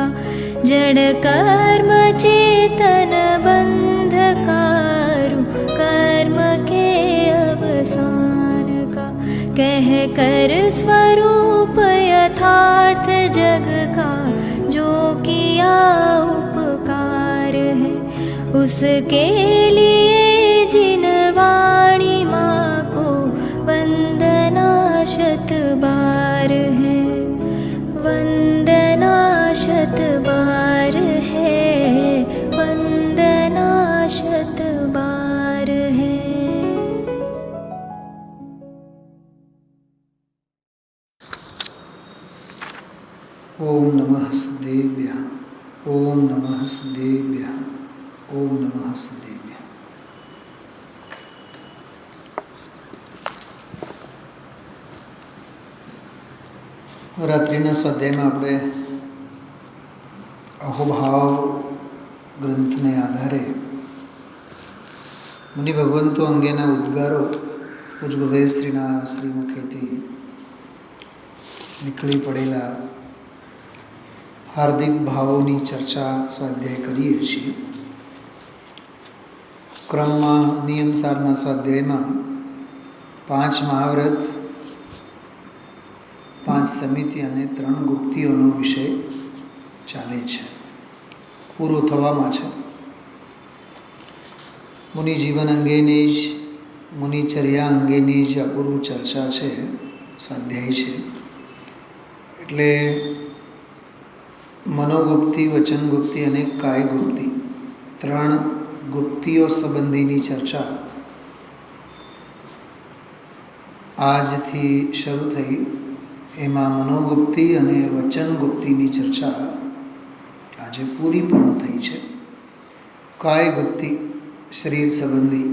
का जड़ कर्म चेतन बंधकारु कर्म के अवसान का कह कर स्वरूप यथार्थ जग का जो किया उपकार है उसके लिए जिन वाणी माँ को वंदना शत बार है वंदना शत बार है वंदना शत बार है। ओम नमः सिद्धेभ्यः ओम नमः सिद्धेभ्यः ओम नमः सिद्धेभ्यः। રાત્રિના સ્વાધ્યાયમાં આપણે અહોભાવ ગ્રંથને આધારે મુનિ ભગવંતો અંગેના ઉદ્ગારો પૂજ ગુરુદેવશ્રીના શ્રીમુખેથી નીકળી પડેલા હાર્દિક ભાવોની ચર્ચા સ્વાધ્યાય કરીએ છીએ. ક્રમમાં નિયમસારના સ્વાધ્યાયમાં 5 મહાવ્રત, 5 સમિતિ અને 3 ગુપ્તિઓનો વિષય ચાલે છે, પૂરો થવામાં છે. મુનિ જીવન અંગેની જ મુનિચર્યા અંગેની જ અપૂર્વ ચર્ચા છે, સ્વાધ્યાય છે. એટલે મનોગુપ્તિ, વચનગુપ્તિ અને કાયગુપ્તિ 3 ગુપ્તિઓ સંબંધીની ચર્ચા આજથી શરૂ થઈ. એમાં મનોગુપ્તિ અને વચનગુપ્તિની ચર્ચા આજે પૂરી પણ થઈ છે. કાયગુપ્તિ શરીર સંબંધી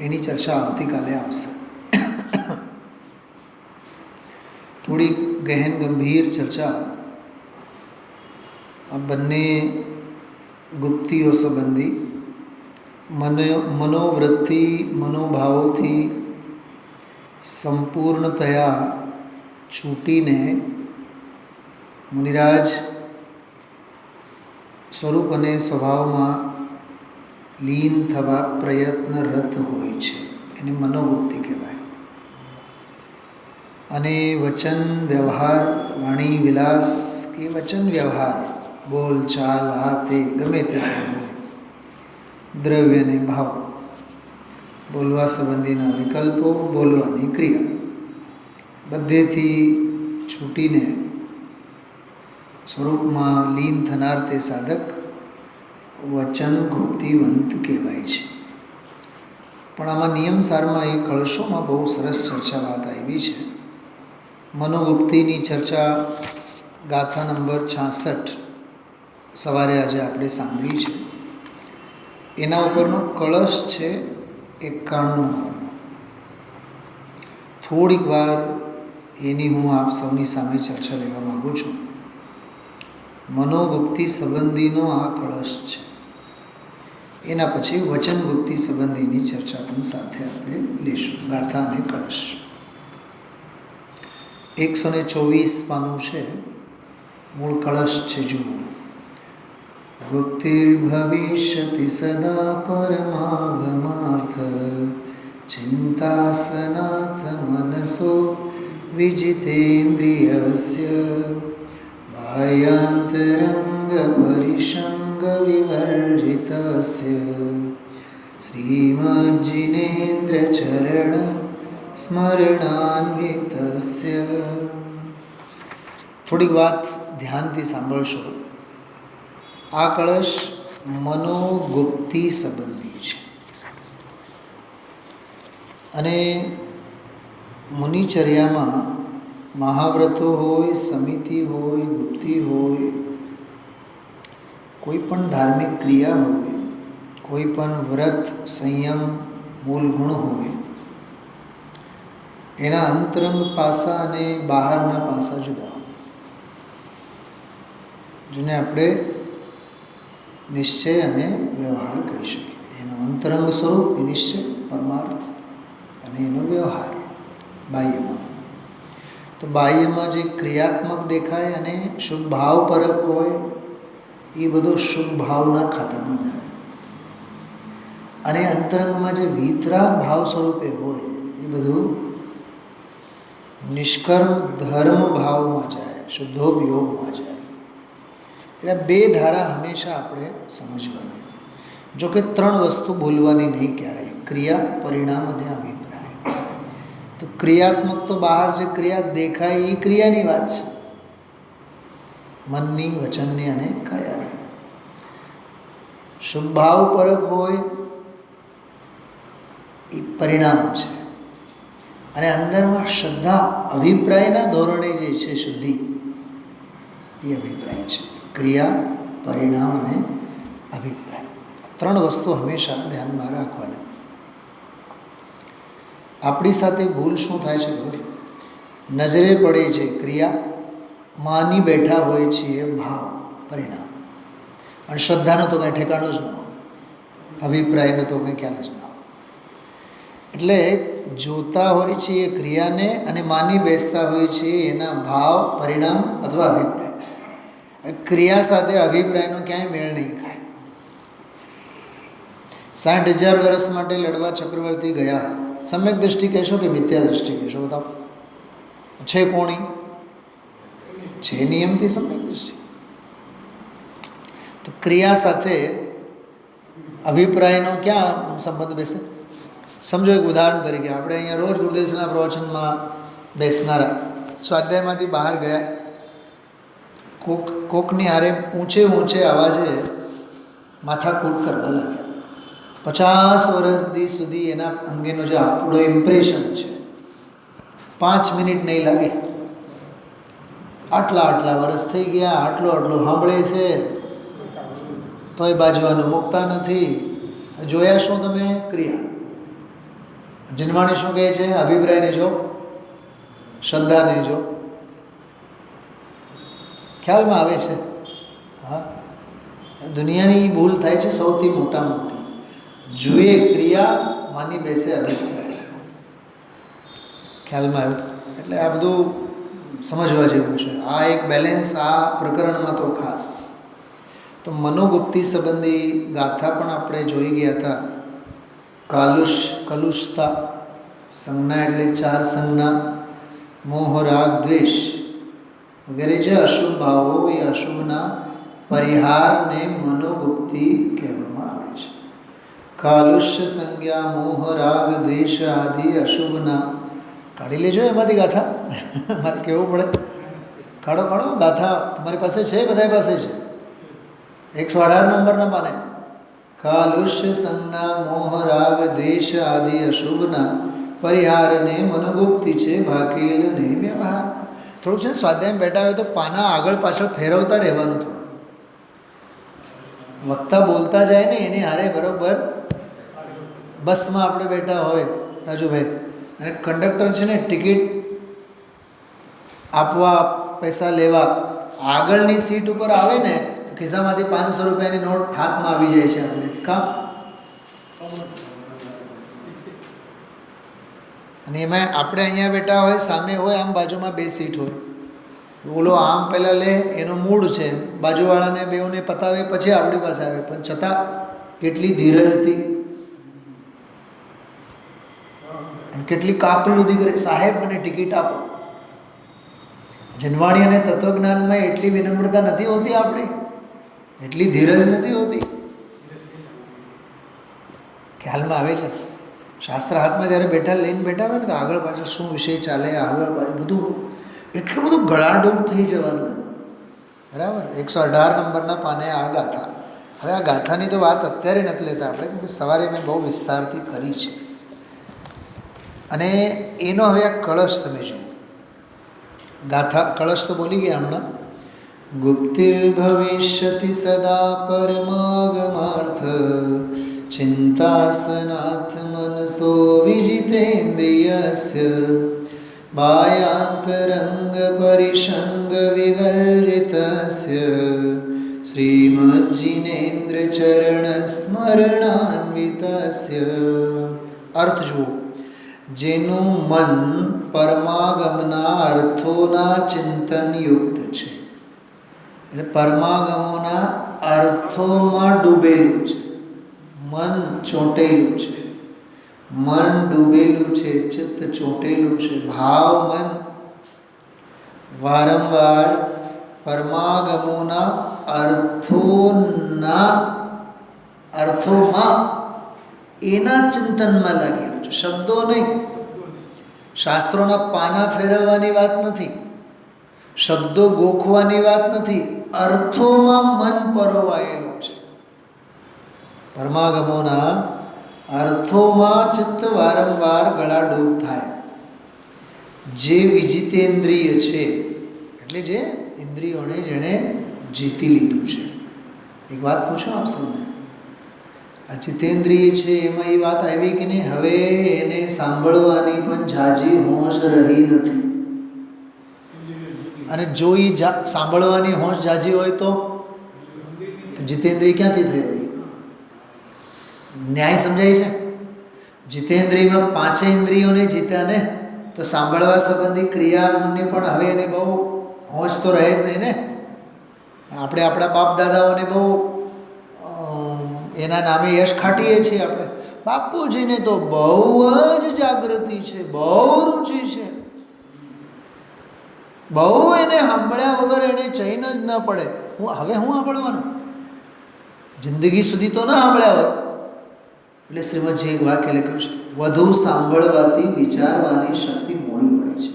એની ચર્ચા આવતીકાલે આવશે. થોડી ગહેન ગંભીર ચર્ચા આ બંને ગુપ્તિઓ સંબંધી મનોવૃત્તિ, મનોભાવોથી સંપૂર્ણતયા છૂટીને મુનિરાજ સ્વરૂપ અને સ્વભાવમાં લીન થવા પ્રયત્નરત હોય છે, એને મનોગુપ્તિ કહેવાય. અને વચન વ્યવહાર, વાણી વિલાસ કે વચન વ્યવહાર, બોલ ચાલ આ તે ગમે તે હોય, દ્રવ્ય અને ભાવ, બોલવા સંબંધીના વિકલ્પો, બોલવાની ક્રિયા, બધેથી છૂટીને સ્વરૂપમાં લીન થનાર તે સાધક વચન ગુપ્તિવંત કહેવાય છે. પણ આમાં નિયમસારમાં એ કળશોમાં બહુ સરસ ચર્ચા વાત આવી છે. મનોગુપ્તિની ચર્ચા ગાથા નંબર 66 સવારે આજે આપણે સાંભળી છે. એના ઉપરનો કળશ છે 91 નંબરનો. થોડીક વાર એની હું આપ સૌની સામે ચર્ચા લેવા માગું છું. મનોગુપ્તિ સંબંધીનો આ કળશ છે. એના પછી વચનગુપ્તિ સંબંધીની ચર્ચા પણ સાથે આપણે લઈશું. ગાથા અને કળશ 124 પાનું છે, મૂળ કળશ છે. જુઓ. ગુપ્તિર્ભવિષ્યતિ સદા પરમાગમાર્થ ચિંતાસનાથ મનસો વિજિતેન્દ્રિયસ્ય બાહ્યાંતરંગ પરિસંગ વિવર્જિતસ્ય શ્રીમજ્જિનેન્દ્ર ચરણ સ્મરણાન્વિતસ્ય. થોડીક વાત ધ્યાનથી સાંભળશો. આ કળશ મનોગુપ્તિ સંબંધી છે. અને મુનિચર્યામાં મહાવ્રતો હોય, સમિતિ હોય, ગુપ્તિ હોય, કોઈ પણ ધાર્મિક ક્રિયા હોય, કોઈ પણ વ્રત, સંયમ, મૂળ ગુણ હોય, એના અંતરંગ પાસા અને બહારના પાસા જુદા હોય, જેને આપણે નિશ્ચય અને વ્યવહાર કહી શકીએ. એનો અંતરંગ સ્વરૂપ એ નિશ્ચય પરમાર્થ અને એનો વ્યવહાર બાહ્યમાં. તો બાહ્યમાં જે ક્રિયાત્મક દેખાય અને શુભ ભાવપરક હોય એ બધો શુભ ભાવના ખાતામાં થાય. અને અંતરંગમાં જે વિતરાગ ભાવ સ્વરૂપે હોય એ બધું નિષ્કર્મ ધર્મ ભાવમાં જાય, શુદ્ધોપયોગમાં જાય. એટલે બે ધારા હંમેશા આપણે સમજવાની. જો કે ત્રણ વસ્તુ બોલવાની નહીં ક્યારેય: ક્રિયા, પરિણામ અને અભિપ્રાય. તો ક્રિયાત્મક તો બહાર જે ક્રિયા દેખાય એ ક્રિયાની વાત છે, મનની, વચનની અને કાયાની. શુભ ભાવ પરક હોય એ પરિણામ છે. અને અંદરમાં શ્રદ્ધા, અભિપ્રાયના ધોરણે જે છે શુદ્ધિ, એ અભિપ્રાય છે. ક્રિયા, પરિણામ અને અભિપ્રાય, ત્રણ વસ્તુ હંમેશા ધ્યાનમાં રાખવાની. આપણી સાથે ભૂલ શું થાય છે ખબર? નજરે પડે છે ક્રિયા, માની બેઠા હોય છીએ ભાવ, પરિણામ, અને શ્રદ્ધાનો તો કંઈ ઠેકાણું જ ન હોય, અભિપ્રાયનો તો કંઈ ખ્યાલ જ ન હોય. એટલે જોતા હોય છીએ ક્રિયાને અને માની બેસતા હોય છીએ એના ભાવ, પરિણામ અથવા અભિપ્રાય. ક્રિયા સાથે અભિપ્રાયનો ક્યાંય મેળ નહીં ખાય. 60,000 વર્ષ માટે લડવા ચક્રવર્તી ગયા. સમ્યક દૃષ્ટિ કહેશો કે મિથ્યા દૃષ્ટિ કહેશો? બતાવો. છે કોણી? છે નિયમથી સમ્યક દૃષ્ટિ. તો ક્રિયા સાથે અભિપ્રાયનો ક્યાં સંબંધ બેસે? સમજો એક ઉદાહરણ તરીકે, આપણે અહીંયા રોજ ગુરુદેવના પ્રવચનમાં બેસનારા સ્વાધ્યાયમાંથી બહાર ગયા, કોકની હારે ઊંચે અવાજે માથાકૂટ કરવા લાગ્યા. 50 વર્ષ સુધી એના અંગેનો જે આપણો ઇમ્પ્રેશન છે 5 મિનિટ નહીં લાગે. આટલા વર્ષ થઈ ગયા, આટલું સાંભળે છે તોય બાજવાનું મૂકતા નથી. જોયા શું તમે? ક્રિયા. જનવાણી શું કહે છે? અભિપ્રાયને જો, શ્રદ્ધાને જો. ખ્યાલમાં આવે છે? હા, દુનિયાની ભૂલ થાય છે સૌથી મોટી. જુએ ક્રિયા, માની બેસે અભિપ્રાય. ખ્યાલમાં આવ્યું? એટલે આ બધું સમજવા જેવું છે. આ એક બેલેન્સ આ પ્રકરણમાં તો ખાસ. તો મનોગુપ્તિ સંબંધી ગાથા પણ આપણે જોઈ ગયા હતા. કલુષતા, સંજ્ઞા એટલે 4 સંજ્ઞા, મોહ, રાગ, દ્વેષ વગેરે જે અશુભ ભાવો, એ અશુભના પરિહારને મનોગુપ્તિ કહેવામાં આવે છે. કાલુષ્ય સંજ્ઞા, મોહ, રાગ, દ્વેષ આદિ અશુભના કાઢી લેજો એમાંથી ગાથા. મારે કહેવું પડે. કાઢો ગાથા તમારી પાસે છે? બધા પાસે છે. 118 નંબરના પાને. કાલુષ્ય સંજ્ઞા, મોહ, રાગ, દ્વેષ આદિ અશુભના પરિહારને મનોગુપ્તિ છે ભાકેલ નહીં વ્યવહાર. થોડુંક છે સ્વાધ્યાયમાં બેઠા હોય તો પાના આગળ પાછળ ફેરવતા રહેવાનું. થોડું વક્તા બોલતા જાય ને એની હારે બરાબર. બસમાં આપણે બેઠા હોય રાજુભાઈ, અને કંડક્ટર છે ને ટિકિટ આપવા, પૈસા લેવા આગળની સીટ ઉપર આવે ને તો ખિસ્સામાંથી 500 રૂપિયાની નોટ હાથમાં આવી જાય છે. આપણે કામ. અને એમાં આપણે અહીંયા બેઠા હોય, સામે હોય, આમ બાજુમાં 2 સીટ હોય. ઓલો આમ પહેલાં લે, એનો મૂડ છે, બાજુવાળાને બેઉને પતાવે પછી આપણી પાસે આવે. પણ છતાં કેટલી ધીરજથી અને કેટલી કાકલુદી કરે, સાહેબ મને ટિકિટ આપો. જનવાણી અને તત્વજ્ઞાનમાં એટલી વિનમ્રતા નથી હોતી આપણી, એટલી ધીરજ નથી હોતી. ખ્યાલમાં આવે છે? શાસ્ત્ર હાથમાં જ્યારે લઈને બેઠા હોય ને તો આગળ પાછળ શું વિષય ચાલે, આગળ પાછળ બધું એટલું બધું ગળાડૂબ થઈ જવાનું એમાં. બરાબર? 118 નંબરના પાને આ ગાથા. હવે આ ગાથાની તો વાત અત્યારે નથી લેતા આપણે, કેમ કે સવારે મેં બહુ વિસ્તારથી કરી છે. અને એનો હવે આ કળશ તમે જુઓ. ગાથા કળશ તો બોલી ગયા હમણાં. ગુપ્તિર્ભવિષ્યતિ સદા પરમાગમાર્થ ચિંતાસનાથ મનસો વિજિતેન્દ્રિયસ્ય બાયાંતરંગ પરિસંગ વિવર્જિતસ્ય શ્રીમજ્જિનેન્દ્ર ચરણ સ્મરણાન્વિતસ્ય. અર્થ જુઓ. જેનું મન પરમાગમના અર્થોના ચિંતન યુક્ત છે. એટલે પરમાગમોના અર્થોમાં ડૂબેલું છે, મન ચોંટેલું છે, મન ડૂબેલું છે, ચિત્ત ચોંટેલું છે, ભાવ મન વારંવાર પરમાગમોના અર્થોમાં એના ચિંતનમાં લાગેલું છે. શબ્દો નહીં, શાસ્ત્રોના પાના ફેરવવાની વાત નથી, શબ્દો ગોખવાની વાત નથી, અર્થોમાં મન પરોવાયેલું છે. પરમાગમોના અર્થોમાં ચિત્ત વારંવાર ગળાડૂબ થાય. જે વિજિતેન્દ્રિય છે, એટલે જે ઇન્દ્રિયોને જેણે જીતી લીધું છે. એક વાત પૂછો આપ સૌને, આ જીતેન્દ્રિય છે એમાં એ વાત આવી કે નહીં, હવે એને સાંભળવાની પણ ઝાઝી હોશ રહી નથી. અને જો એ સાંભળવાની હોશ ઝાઝી હોય તો જીતેન્દ્રિય ક્યાંથી થઈ હોય? ન્યાય સમજાય છે? જીતેન્દ્રિયમાં પાંચે ઇન્દ્રિયોને જીત્યા ને, તો સાંભળવા સંબંધી ક્રિયાની પણ હવે એને બહુ હોશ તો રહે જ નહીં ને. આપણે આપણા બાપ દાદાઓને બહુ એના નામે યશ ખાટીએ છીએ. આપણે બાપુજીને તો બહુ જ જાગૃતિ છે, બહુ રુચિ છે, બહુ એને સાંભળ્યા વગર એને ચૈન જ ન પડે. હવે હું સાંભળવાનું? જિંદગી સુધી તો ના સાંભળ્યા હોય. એટલે શ્રીમદજી એક વાક્ય લખ્યું છે, વધુ સાંભળવાથી વિચારવાની શક્તિ મોડી પડે છે.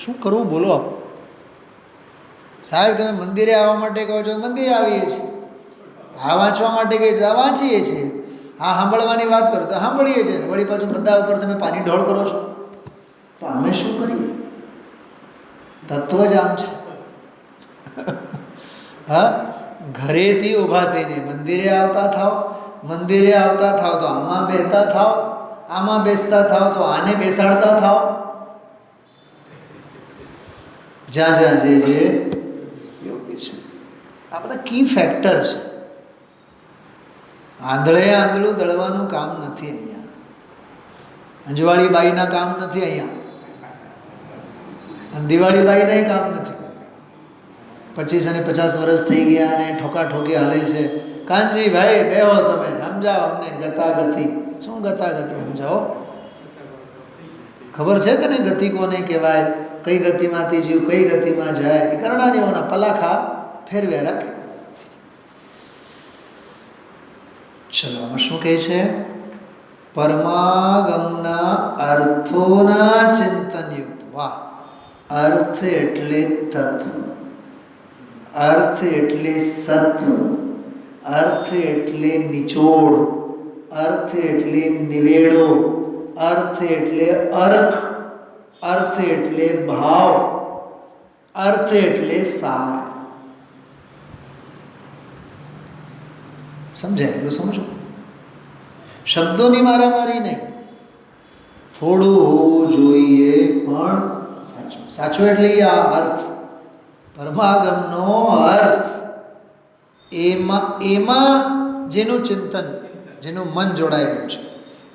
શું કરવું બોલો આપ? સાહેબ તમે મંદિરે આવવા માટે કહો છો, મંદિરે આવીએ છીએ. આ વાંચવા માટે કહે છે, આ વાંચીએ છીએ. હા સાંભળવાની વાત કરો તો સાંભળીએ છીએ. વળી પાછું બધા ઉપર તમે પાણી ઢોળ કરો છો. પણ અમે શું કરીએ? તત્વ જ આમ છે. હા, ઘરેથી ઊભા થઈને મંદિરે આવતા થાવ, મંદિરે આવતા થાવ તો આમાં બેસતા થાવ, આમાં બેસતા થાવ તો આને બેસાડતા થાવ. જ્યાં જ્યાં જે યોગ્ય છે. આ બધા કી ફેક્ટર છે. આંધળે આંધળું દળવાનું કામ નથી અહીંયા. અંજવાળી બાઈના કામ નથી અહીંયા. અને દિવાળી બાઈના કામ નથી. 25 અને 50 વર્ષ થઈ ગયા અને ઠોકા ઠોકી હાલે છે. કાનજી ભાઈ બેહો, તમે સમજાવો અમને ગતાગતિ. શું ગતાગતિ સમજાવો? ખબર છે તને ગતિ કોને કહેવાય? કઈ ગતિમાંથી જીવ કઈ ગતિમાં જાય એ કરણાનીઓના પલાખા ફેરવ્યા રાખે. ચલો આમાં શું કહે છે? પરમાગમના અર્થોના ચિંતનયુક્ત. વાહ! અર્થ એટલે તત્વ, અર્થ એટલે સત્વ, અર્થ એટલે નિચોડ, અર્થ એટલે નિવેડો, અર્થ એટલે અર્ક, અર્થ એટલે ભાવ, અર્થ એટલે સાર. સમજાય એટલું સમજો. શબ્દોની મારામારી નહીં, થોડું હોવું જોઈએ પણ સાચું. સાચું એટલે આ અર્થ, પરમાગમનો અર્થ, એમાં જેનું ચિંતન, જેનું મન જોડાયેલું છે,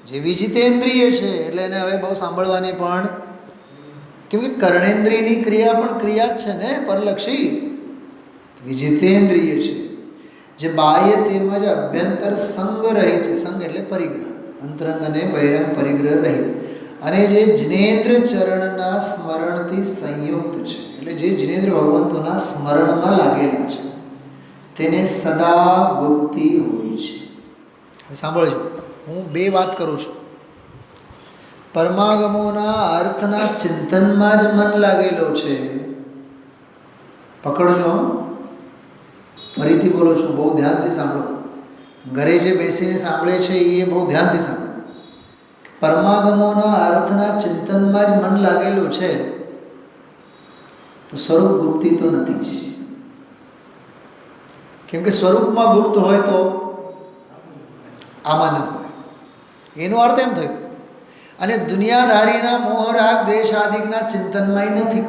જે વિજિતેન્દ્રિય છે, એટલે એને હવે બહુ સાંભળવાની પણ, કેમ કે કર્ણેન્દ્રિયની ક્રિયા પણ ક્રિયા જ છે ને, પરલક્ષી. વિજિતેન્દ્રિય છે જે બાહ્ય તેમજ અભ્યંતર સંગ રહી છે. સંગ એટલે પરિગ્રહ, અંતરંગ અને બહિરંગ પરિગ્રહ રહિત, અને જે જિનેન્દ્ર ચરણના સ્મરણથી સંયુક્ત છે. એટલે જે જિનેન્દ્ર ભગવંતોના સ્મરણમાં લાગેલા છે તેને સદા ગુપ્તિ હોય છે. હવે સાંભળજો, હું બે વાત કરું છું. પરમાગમોના અર્થના ચિંતનમાં જ મન લાગેલો છે. પકડજો, ફરીથી બોલું છું, બહુ ધ્યાનથી સાંભળો. ઘરે જે બેસીને સાંભળે છે એ બહુ ધ્યાનથી સાંભળો. પરમાગમોના અર્થના ચિંતનમાં જ મન લાગેલું છે તો સ્વરૂપ ગુપ્તિ તો નથી જ. કેમ કે સ્વરૂપમાં ગુપ્ત હોય તો આમાં ન હોય. એનો અર્થ એમ થયો. અને દુનિયાદારીના મોહરાગ દેશ આદિકના ચિંતનમાંય નથી.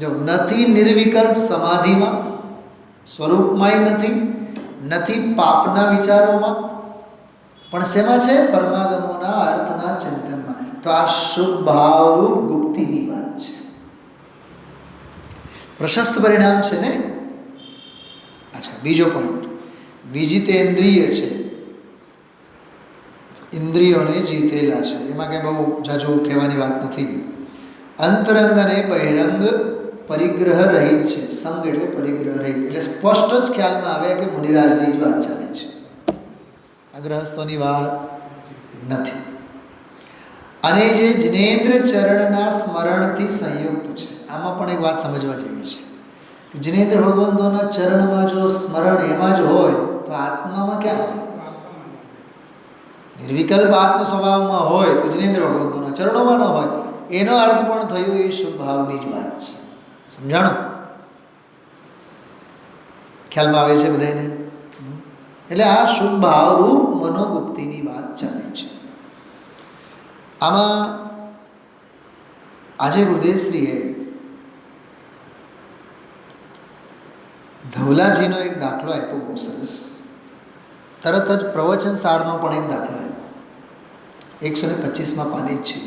જો નથી નિર્વિકલ્પ સમાધિમાં, સ્વરૂપમાંય નથી, નથી પાપના વિચારોમાં, પણ શેમાં છે? પરમાગમોના અર્થના ચિંતનમાં. તો આ શુભ ભાવરૂપ ગુપ્તિની વાત છે. પ્રશસ્ત પરિણામ છે ને. અચ્છા, બીજો પોઈન્ટ, વિજિતેન્દ્રિય છે, ઇન્દ્રિયોને જીતેલા છે. એમાં કંઈ બહુ જાજુ કહેવાની વાત નથી. અંતરંગ અને બહિરંગ પરિગ્રહ રહિત છે. સંગ એટલે પરિગ્રહ રહિત, એટલે સ્પષ્ટ જ ખ્યાલમાં આવે કે મુનિરાજની જ વાત ચાલે છે, આ ગ્રહસ્થોની વાત નથી. અને જે જિનેન્દ્ર ચરણના સ્મરણથી સંયુક્ત છે. આમાં પણ એક વાત સમજવા જેવી છે. જિનેન્દ્ર ભગવંતોના ચરણમાં જો સ્મરણ એમાં જ હોય તો આત્મામાં ક્યાં હોય? નિર્વિકલ્પ આત્મ સ્વભાવમાં હોય તો જિનેન્દ્ર ભગવંતોના ચરણોમાં ન હોય. એનો અર્થ પણ થયો એ શુભ ભાવની જ વાત છે. સમજાણું? ખ્યાલમાં આવે છે બધાને? એટલે આ શુભ ભાવરૂપ મનોગુપ્તિની વાત ચાલે છે. આમાં આજે ગુરુદેવશ્રીએ ધવલાજીનો એક દાખલો આપ્યો, બહુ સરસ. તરત જ પ્રવચન સારનો પણ એક દાખલો આપ્યો, 125માં પાને જ છે.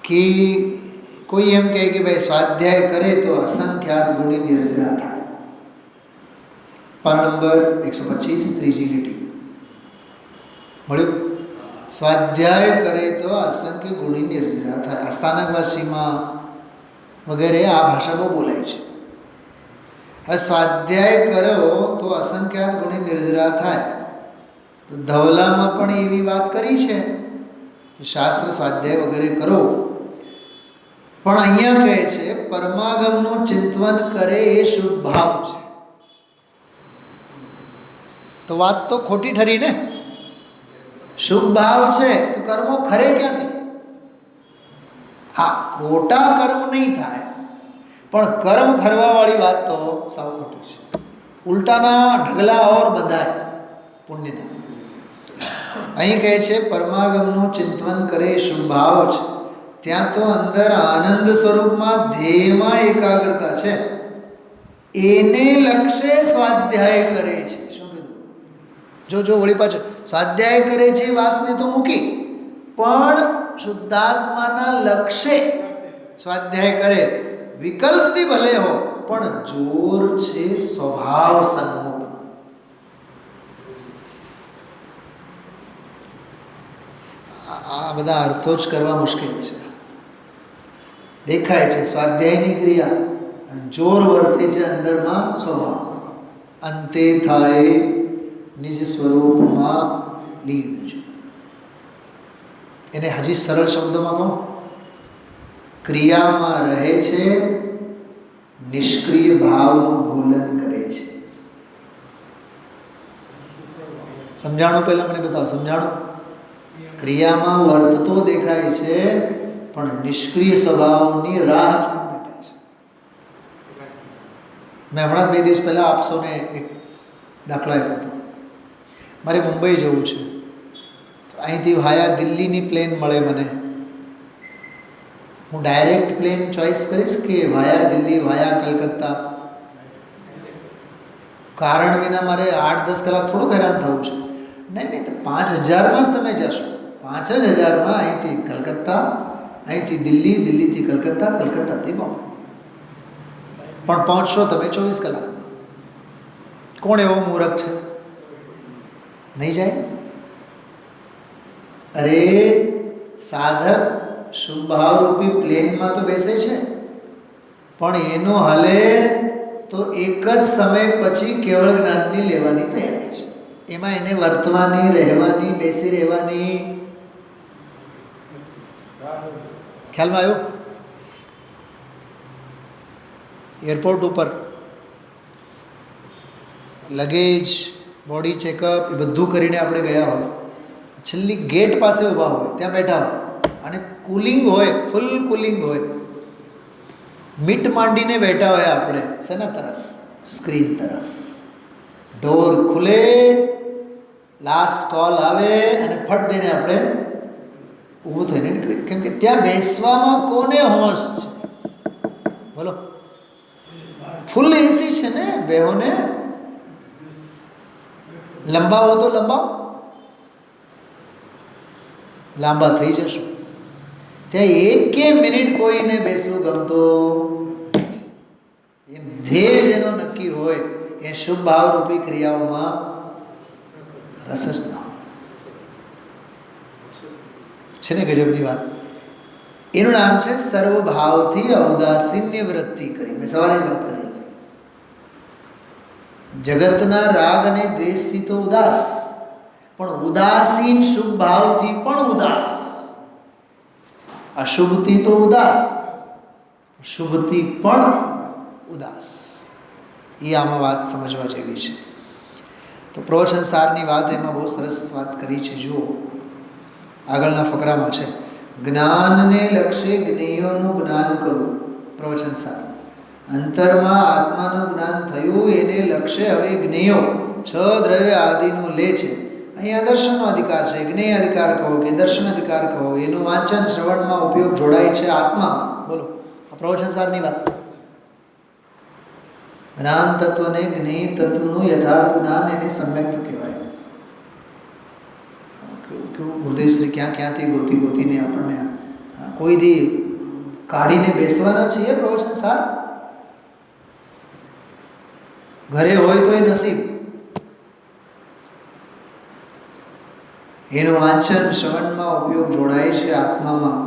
કે કોઈ એમ કહે કે ભાઈ સ્વાધ્યાય કરે તો અસંખ્યાત ગુણી નિર્જરા થાય. પાન નંબર 125, ત્રીજી લીટી મળ્યું. સ્વાધ્યાય કરે તો અસંખ્ય ગુણી નિર્જરા થાય. આ સ્થાનકવાસીમાં વગેરે આ ભાષા બહુ બોલાય છે. હવે સ્વાધ્યાય કરો તો અસંખ્યાત ગુણી નિર્જરા થાય. તો ધવલામાં પણ એવી વાત કરી છે, શાસ્ત્ર સ્વાધ્યાય વગેરે કરો. પણ અહીંયા કહે છે પરમાગમનું ચિંતન કરે એ શુભ ભાવ છે. તો વાત તો ખોટી ઠરી ને. શુભ ભાવ છે તો કર્મો ખરે ક્યાંથી? હા, ખોટા કર્મ નહીં થાય, પણ કર્મ ખરવાવાળી વાત તો સાવ ખોટી છે. ઉલટાના ઢગલા ઓર બંધાય પુણ્યના. અહીં કહે છે પરમાગમનું ચિંતન કરે એ શુભ ભાવ છે. ત્યાં તો અંદર આનંદ સ્વરૂપમાં ધ્યેયમાં એકાગ્રતા છે. એને લક્ષ્ય સ્વાધ્યાય કરે છે. શું કીધું? જો વળી પાછું સ્વાધ્યાય કરે છે વાતને તો મૂકી, પણ શુદ્ધાત્માના લક્ષ્ય સ્વાધ્યાય કરે. વિકલ્પથી ભલે હો, પણ જોર છે સ્વભાવ સન્મુખનો. આ બધા અર્થો જ કરવા મુશ્કેલ છે. દેખાય છે સ્વાધ્યાયની ક્રિયા અને જોર વર્તે છે અંદરમાં સ્વભાવ. અંતે થાય નિજ સ્વરૂપમાં લીન છે. એને હજી સરળ શબ્દોમાં કહું, ક્રિયામાં રહે છે, નિષ્ક્રિય ભાવનું ભોલન કરે છે. સમજાણું? પહેલાં મને બતાવો, સમજાણું? ક્રિયામાં વર્તતો દેખાય છે, પણ નિષ્ક્રિય સ્વભાવની રાહ જોઈને બેઠા છે. મેં હમણાં 2 દિવસ પહેલાં આપ સૌને એક દાખલો આપ્યો હતો. મારે મુંબઈ જવું છે, તો અહીંથી વાયા દિલ્હીની પ્લેન મળે મને. હું ડાયરેક્ટ પ્લેન ચોઈસ કરીશ કે વાયા દિલ્હી વાયા કલકત્તા? કારણ વિના મારે 8-10 કલાક થોડુંક હેરાન થવું છે. નહીં, તો 5,000માં જ તમે જશો. 5,000માં અહીંથી કલકત્તા, અહીંથી દિલ્હી, દિલ્હીથી કલકત્તા, કલકત્તાથી બોમ્બે. પણ પહોંચશો તમે 24 કલાક. કોણ એવો મૂર્ખ છે? નહીં જાય. અરે સાધક શુભ ભાવરૂપી પ્લેનમાં તો બેસે છે, પણ એનો હલે તો એક જ સમય પછી કેવળ જ્ઞાનની લેવાની તૈયારી છે. એમાં એને વર્તવાની, રહેવાની, બેસી રહેવાની. ખ્યાલમાં આવ્યો? એરપોર્ટ ઉપર લગેજ, બોડી ચેકઅપ એ બધું કરીને આપણે ગયા હોય, છેલ્લી ગેટ પાસે ઊભા હોય, ત્યાં બેઠા હોય અને કુલિંગ હોય, ફૂલ કુલિંગ હોય, મીટ માંડીને બેઠા હોય આપણે શેના તરફ? સ્ક્રીન તરફ. ડોર ખુલે, લાસ્ટ કોલ આવે અને ફટ દઈને આપણે ઊભું થઈને નીકળી. કેમ કે ત્યાં બેસવામાં કોને હોશ છે? બોલો. ફૂલ એસી છે ને, બેહોને લંબાવો તો લંબાવો, લાંબા થઈ જશો. ત્યાં એકે મિનિટ કોઈને બેસવું ગમતો એમ ધ્યેય જેનો નક્કી હોય એ શુભ ભાવરૂપી ક્રિયાઓમાં રસ જ ના છે ને ગજબની વાત. એનું નામ છે સર્વભાવથી ઔદાસીન્ય વૃત્તિ કરી. મેં સવારે જ વાત કરી હતી. જગતના રાગ અને દ્વેષથી તો ઉદાસ, પણ ઉદાસીન શુભ ભાવથી પણ ઉદાસ, અશુભથી તો ઉદાસ, શુભથી પણ ઉદાસ. એ આમાં વાત સમજવા જેવી છે. તો પ્રવચન સારની વાત એમાં બહુ સરસ વાત કરી છે. જુઓ, આગળના ફકરામાં છે, જ્ઞાનને લક્ષ્ય જ્ઞેયોનું જ્ઞાન કરવું. પ્રવચન સાર. અંતરમાં આત્માનું જ્ઞાન થયું, એને લક્ષ્ય હવે જ્ઞેયો છ દ્રવ્ય આદિનું લે છે. અહીંયા દર્શનનો અધિકાર છે, જ્ઞેય અધિકાર કહો કે દર્શન અધિકાર કહો, એનું વાંચન શ્રવણમાં ઉપયોગ જોડાય છે આત્મામાં. બોલો, આ પ્રવચન સારની વાત. જ્ઞાન તત્વને જ્ઞેય તત્વનું યથાર્થ જ્ઞાન એને સમ્યક્ત કહેવાય. કેવું ગુરુદેવશ્રી ક્યાંથી ગોતીને આપણને કોઈ દી કાઢીને બેસવાના છીએ. પ્રવચન સાર ઘરે હોય તો એ નસીબ. એનું વાંચન શ્રવણમાં ઉપયોગ જોડાય છે આત્મામાં.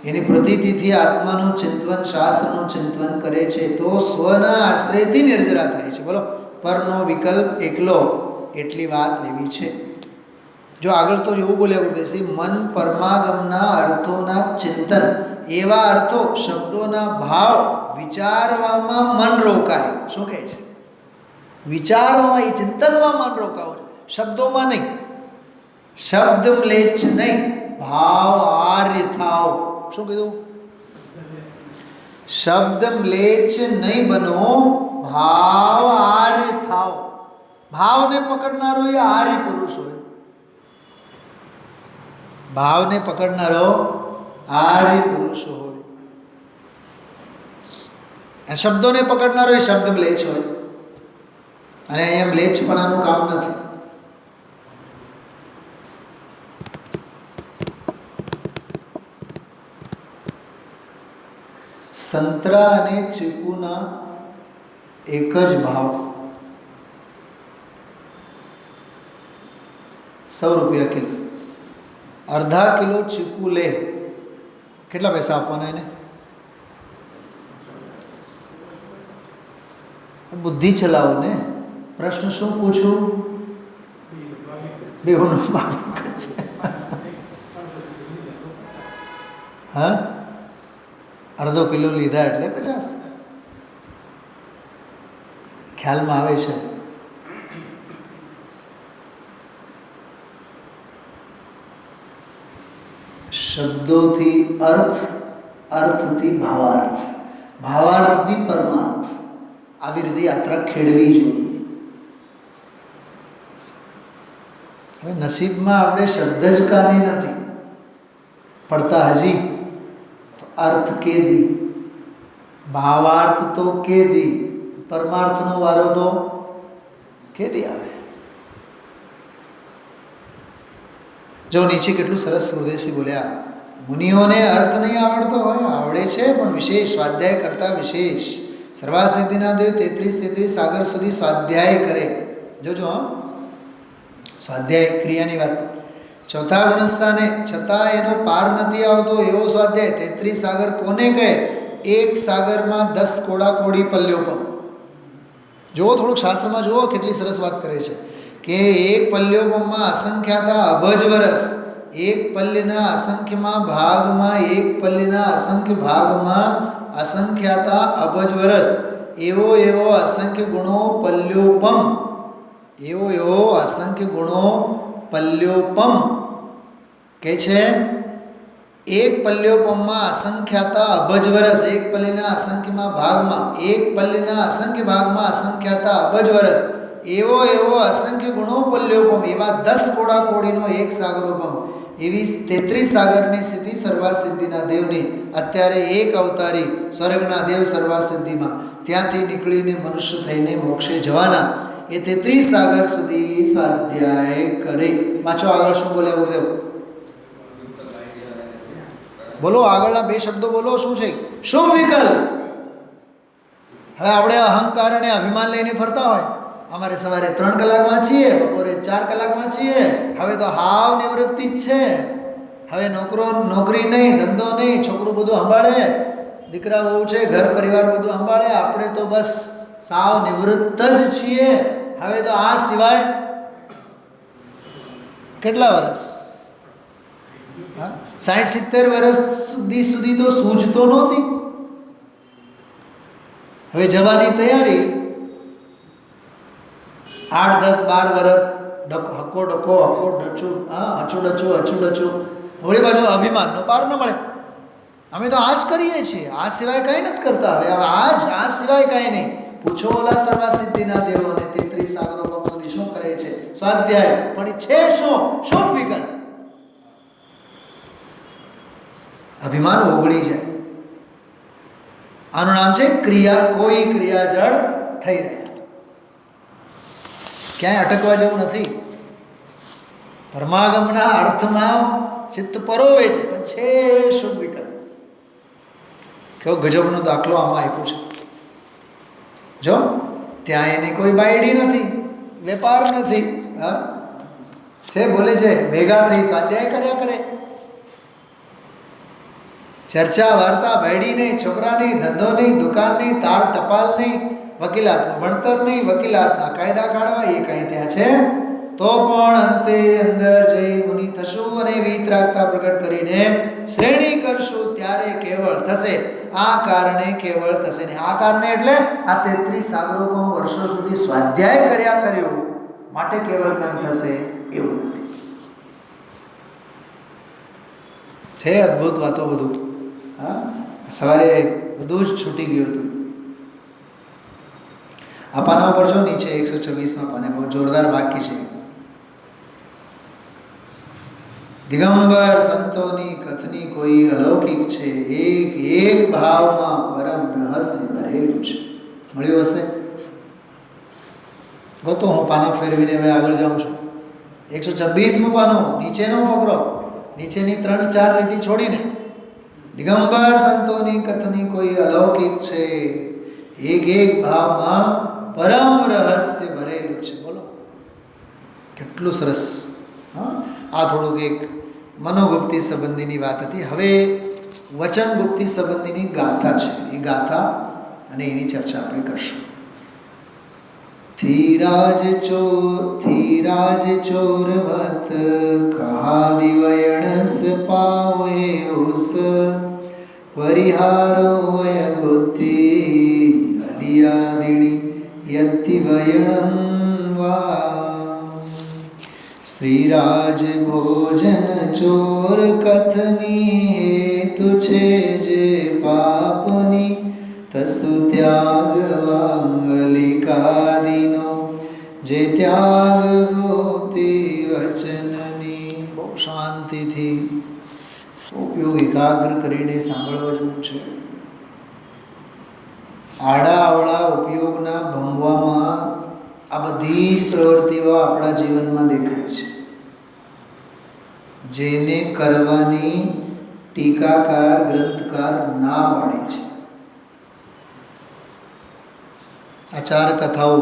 એની પ્રતીતિથી આત્માનું ચિંતન, શાસ્ત્રનું ચિંતન કરે છે તો સ્વના આશ્રયથી નિર્જરા થાય છે. બોલો, પરનો વિકલ્પ એકલો, એટલી વાત લેવી છે. જો આગળ તો એવું બોલ્યા ગુરુદેવજી, મન પરમાગમના અર્થોના ચિંતન, એવા અર્થો શબ્દોના ભાવ વિચારવામાં મન રોકાય. શું કહે છે? વિચારવામાં, એ ચિંતનમાં મન રોકાવું, શબ્દોમાં નહીં. શબ્દ મ્લેચ્છ નહીં, ભાવ આર્ય થાવ. શું કીધું? શબ્દ મ્લેચ્છ નહીં બનો, ભાવ આર્ય થાવ. ભાવને પકડનારો એ આર્ય પુરુષ હોય. ભાવને પકડનારો આર્ય પુરુષ હોય. અને શબ્દોને પકડનારો એ શબ્દ મ્લેચ્છ હોય. અને અહીંયા મ્લેચ્છપણાનું કામ નથી. સંતરા અને ચીકુના એક જ ભાવ, 100 રૂપિયા કિલો. અડધા કિલો ચીકુ લે, કેટલા પૈસા આપવાના એને? બુદ્ધિ ચલાવો ને. પ્રશ્ન શું પૂછું? બેઉનું માલિક છે. હા, અડધો કિલો લીધા એટલે 50. ખ્યાલમાં આવે છે? શબ્દોથી અર્થ, અર્થથી ભાવાર્થ, ભાવાર્થથી પરમાર્થ, આવી રીતે યાત્રા ખેડવી જોઈએ. હવે નસીબમાં આપણે શબ્દ જ કાની નથી પડતા હજી, તો અર્થ કે દી, ભાવાર્થ તો કે દી, પરમાર્થનો વારો તો કે દી આવે. જો નીચે કેટલું સરસ સુરદેશી બોલ્યા, મુનિઓને અર્થ નહીં આવડતો હોય, આવડે છે પણ વિશેષ, સ્વાધ્યાય કરતાં વિશેષ. સર્વાસિદ્ધિના દેવ 33 સાગર સુધી સ્વાધ્યાય કરે. જોજો, હા, સ્વાધ્યાય ક્રિયાની વાત. ચોથા ગુણસ્થાને છતાં એનો પાર નથી આવતો એવો સ્વાધ્યાય. 33 સાગર કોને કહે? એક સાગરમાં 10 કોડાકોડી પલ્યોપમ. જુઓ, થોડુંક શાસ્ત્રમાં જુઓ કેટલી સરસ વાત કરે છે કે એક પલ્યોપમમાં અસંખ્યાતા અબજ વરસ, એક પલ્યના અસંખ્યમાં ભાગમાં, એક પલ્યના અસંખ્ય ભાગમાં અસંખ્યાતા અબજ વરસ, એવો એવો અસંખ્ય ગુણો પલ્યોપમ, એવો એવો અસંખ્ય ગુણો પલ્યોપમ કે છે. એક પલ્યોપમમાં અસંખ્યાતા અબજ વરસ, એક પલ્યના અસંખ્યમાં ભાગમાં, એક પલ્યના અસંખ્ય ભાગમાં અસંખ્યાતા અબજ વરસ, એવો એવો અસંખ્ય ગુણો પલ્યોપમ, એવા 10 કોડાકોડીનો એક સાગરોપમ. એવી 33 સાગરની સ્થિતિ સર્વાસિદ્ધિના દેવની. અત્યારે એક અવતારી સ્વર્ગના દેવ સર્વાસિદ્ધિમાં, ત્યાંથી નીકળીને મનુષ્ય થઈને મોક્ષે જવાના. એ 33 સાગર સુધી સ્વાધ્યાય કરે. વાંચો આગળ શું બોલ્યા ગુરુદેવ? બોલો, આગળના બે શબ્દો બોલો. શું છે? શુભ વિકલ્પ. હવે આપણે અહંકાર અને અભિમાન લઈને ફરતા હોય, અમારે સવારે 3 કલાક વાંચીએ, બપોરે 4 કલાક વાંચીએ, હવે તો હાવ નિવૃત્તિ જ છે. હવે નોકરી નહીં, ધંધો નહીં, છોકરું બધું સંભાળે, દીકરા બહુ છે, ઘર પરિવાર બધું સંભાળે, આપણે તો બસ સાવ નિવૃત્ત જ છીએ. હવે તો આ સિવાય કેટલા વર્ષ? 60-70 વર્ષ સુધી તો સૂઝતો નહોતી. હવે જવાની તૈયારી, 8-10-12 વર્ષ હકો ડકો હકો ડચું, હચું વળી બાજુ અભિમાનનો પાર ન મળે. અમે તો આ જ કરીએ છીએ, આ સિવાય કંઈ નથી કરતા. હવે આ સિવાય કંઈ નહીં. પૂછો ઓલા સર્વસિદ્ધિના દેવોને 33 સાગરોપમ સુધી શું કરે છે? સ્વાધ્યાય. પણ છે શું? શુભ વિકલ્પ. અભિમાન ઓગળી જાય. આનું નામ છે ક્રિયા. કોઈ ક્રિયા જડ થઈ રહ્યા, ક્યાંય અટકવા જેવું નથી. પરમાગમના અર્થમાં ચિત્ત પરોવે છે, પણ છે શુભ વિકલ્પ. કેવો ગજબનો દાખલો આમાં આપ્યો છે. જો ત્યાં એની કોઈ બાયડી નથી, વેપાર નથી, હા છે, બોલે છે, ભેગા થઈ સ્વાધ્યાય કર્યા કરે. ચર્ચા વાર્તા, બાયડી નહીં, છોકરા નહીં, ધંધો નહીં, દુકાન નહીં, તાર ટપાલ નહીં, વકીલાતનું ભણતર નહીં, વકીલાતના કાયદા કાઢવા એ કંઈ ત્યાં છે. તો પણ અંતે અંદર જઈ મુનિ થશું અને વિતરાગતા પ્રગટ કરીને શ્રેણી કરશું, ત્યારે કેવળ થશે. આ કારણે કેવળ થશે ને. આ કારણે એટલે આ 33 સાગરોપમ વર્ષો સુધી સ્વાધ્યાય કર્યું માટે કેવળ જ્ઞાન થશે એવું નથી. છે અદ્ભુત વાતો બધું. હા, સવારે બધું જ છૂટી ગયું હતું. આ પાના ઉપર જો નીચે 126માં પાને બહુ જોરદાર વાક્ય છે. દિગંબર સંતોની કથની કોઈ અલૌકિક છે, એક ભાવમાં પરમ રહસ્ય ભરેલું છે. મળ્યું હશે? ગોતો, હું પાના ફેરવીને હવે આગળ જાઉં છું. 126મું પાનું, નીચેનો ફકરો, નીચેની 3-4 લીટી છોડીને. દિગંબર સંતોની કથની કોઈ અલૌકિક છે, એક ભાવમાં પરમ રહસ્ય ભરેલું છે. બોલો કેટલું સરસ. હા, આ થોડુંક એક મનોગુપ્તિ સંબંધીની વાત હતી. હવે વચનગુપ્તિ સંબંધીની ગાથા છે. એ ગાથા અને એની ચર્ચા આપણે કરશું. ધીરાજ ચોરવત કહા દિવયણસ પાવે ઉસ પરિહારો વય બુદ્ધિ અલિયાદિણી યતિ વયણન વા. શ્રીરાજ ભોજન ચોર કથની હેતુ છે જે પાપની, તસુ ત્યાગવાંગલિકાદિનો જે ત્યાગ ગોપતી વચનની. બહુ શાંતિથી ઉપયોગ એકાગ્ર કરીને સાંભળવા જેવું છે. આડાઅવળા ઉપયોગના ભમવામાં આ બધી જ પ્રવૃત્તિઓ આપણા જીવનમાં દેખાય છે, જેને કરવાની ટીકાકાર ગ્રંથકાર ના પાડી છે. આ 4 કથાઓ,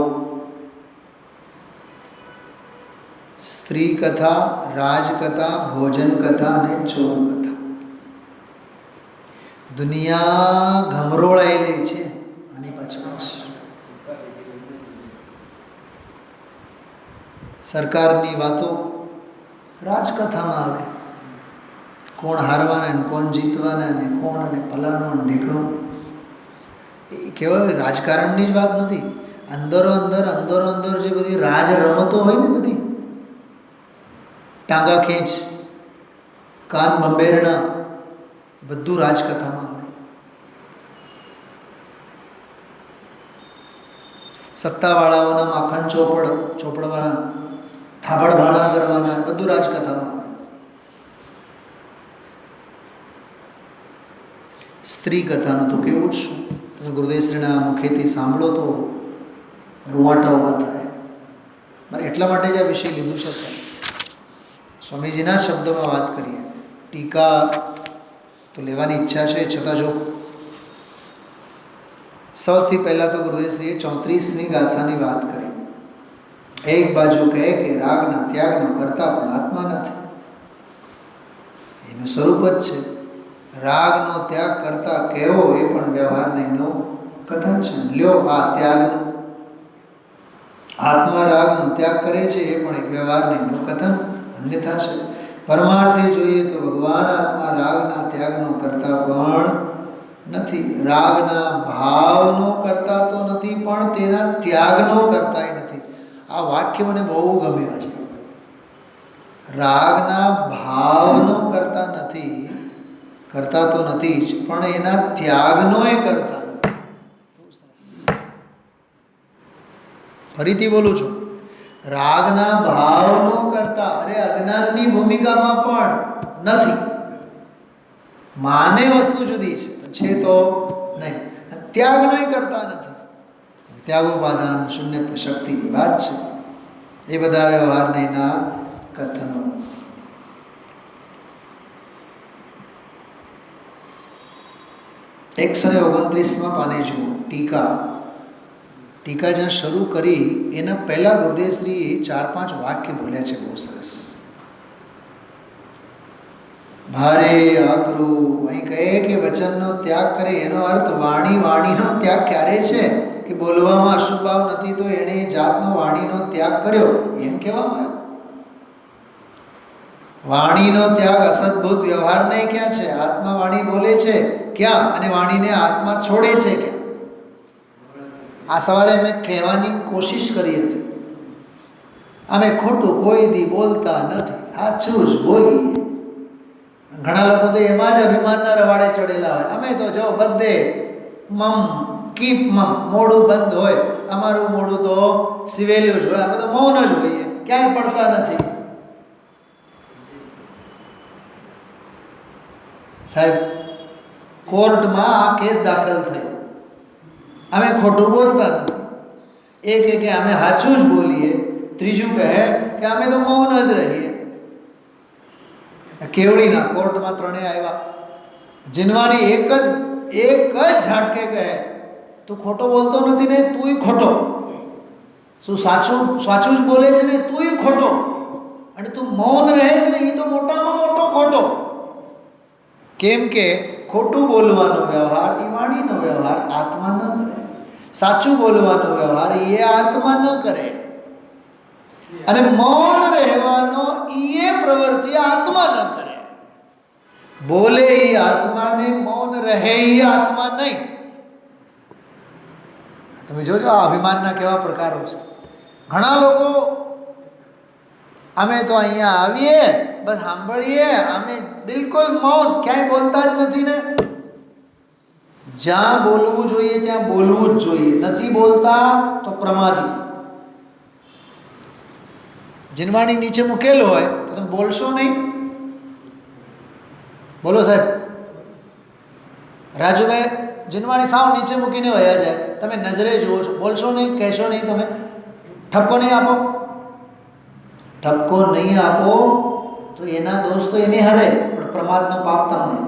સ્ત્રી કથા, રાજકથા, ભોજન કથા અને ચોર કથા, દુનિયા ઘમરોળાયેલી છે આની પાછળ. સરકારની વાતો રાજકથામાં આવે, કોણ હારવાના અને કોણ જીતવાના અને કોણ અને ફલાણું અને ઢીકણું. એ કેવળ રાજકારણની જ વાત નથી. અંદરો અંદર જે બધી રાજ રમતો હોય ને, બધી ટાંગા ખેંચ, કાન બંબેરણા, બધું રાજકથામાં આવે. સત્તાવાળાઓના માખણ ચોપડવાના, થાબડ ભાણા કરવાના, બધું રાજકથામાં આવે. સ્ત્રી કથાનું તો કેવું જ શું, તમે ગુરુદેવશ્રીના મુખેથી સાંભળો તો રૂવાટા ઊભા થાય. મારે એટલા માટે જ આ વિષય લીધું છે. સ્વામીજીના શબ્દોમાં વાત કરીએ, ટીકા તો લેવાની ઈચ્છા છે, છતાં જો સૌથી પહેલાં તો ગુરુદેવશ્રીએ 34મી ગાથાની વાત કરી. એક બાજુ કહે કે રાગના ત્યાગનો કરતા પણ આત્મા નથી, એનું સ્વરૂપ જ છે. રાગનો ત્યાગ કરતા કેવો એ પણ વ્યવહાર નહીંનો કથન છે. લ્યો આ ત્યાગનું, આત્મા રાગનો ત્યાગ કરે છે એ પણ એક વ્યવહાર નહીંનું કથન અન્યથા છે. પરમાર્થે જોઈએ તો ભગવાન આત્મા રાગના ત્યાગનો કરતા પણ નથી, રાગના ભાવનો કરતા તો નથી, પણ તેના ત્યાગનો કરતાય નથી. આ વાક્ય મને બહુ ગમ્યા છે. રાગના ભાવનો કરતા નથી, કરતા તો નથી જ, પણ એના ત્યાગનોય કરતા નથી. ફરીથી બોલું છું, રાગના ભાવનો કરતા, અરે અજ્ઞાનની ભૂમિકામાં પણ નથી. માને વસ્તુ જુદી છે તો નહીં, ત્યાગનોય કરતા નથી. ત્યાગોપાદાન શૂન્યત્વ શક્તિની વાત છે. એ બધા વ્યવહાર નહીંના કથનો. 129માં પાને જુઓ ટીકા. ટીકા જ્યાં શરૂ કરી એના પહેલાં ગુરુદેવશ્રીએ 4-5 વાક્ય બોલ્યા છે, બહુ સરસ. ભારે આકરું અહીં કહે કે વચનનો ત્યાગ કરે એનો અર્થ વાણીનો ત્યાગ ક્યારે છે કે બોલવામાં અશુભ ભાવ નથી તો એણે જાતનો વાણીનો ત્યાગ કર્યો એમ કહેવામાં આવ્યું. વાણીનો ત્યાગ અસદભૂત વ્યવહારને ક્યાં છે? આત્મા વાણી બોલે છે ક્યાં, અને વાણીને આત્મા છોડે છે ક્યાં? આ સવારે મેં કહેવાની કોશિશ કરી હતી, અમે ખોટું કોઈ દી બોલતા નથી, સાચું જ બોલીએ. ઘણા લોકો તો એમાં જ અભિમાનના રવાડે ચડેલા હોય. અમે તો જો બધે કીપ મોઢું બંધ હોય, અમારું મોઢું તો સિવેલું જ હોય, અમે તો મૌન જ હોઈએ, ક્યાંય પડતા નથી. સાહેબ, કોર્ટમાં આ કેસ દાખલ થયો, અમે ખોટું બોલતા નથી. એક કે અમે સાચું જ બોલીએ, ત્રીજું કહે કે અમે તો મૌન જ રહીએ. કેવડીના કોર્ટમાં ત્રણેય આવ્યા. જીનવાની એક જ ઝાટકે કહે તું ખોટો બોલતો નથી ને, તુંય ખોટો. શું સાચું જ બોલે છે ને, તુંય ખોટો. અને તું મૌન રહે છે ને, એ તો મોટામાં મોટો ખોટો. કેમ કે ખોટું બોલવાનો વ્યવહાર એ વાણીનો વ્યવહાર આત્મા ન કરે, સાચું બોલવાનો વ્યવહાર એ આત્મા ન કરે, અને મૌન રહેવાનો એ પ્રવૃત્તિ આત્મા ન કરે. બોલે એ આત્માને, મૌન રહે એ આત્મા નહીં. તમે જોજો આ અભિમાનના કેવા પ્રકારો છે. ઘણા લોકો અમે તો અહીંયા આવીએ બસ સાંભળીએ, અમે બિલકુલ મૌન, ક્યાંય બોલતા જ નથી ને. જ્યાં બોલવું જોઈએ ત્યાં બોલવું જ જોઈએ, નથી બોલતા તો પ્રમાદી. જીનવાણી નીચે મૂકેલો હોય તો તમે બોલશો નહીં. બોલો સાહેબ. રાજુભાઈ જીનવાણી સાવ નીચે મૂકીને વયા જાય, તમે નજરે જુઓ છો, બોલશો નહીં, કહેશો નહીં, તમે ઠપકો નહીં આપો. ઠપકો નહીં આપો તો એના દોષ તો એને હરે, પણ પ્રમાદનો પાપ તમને.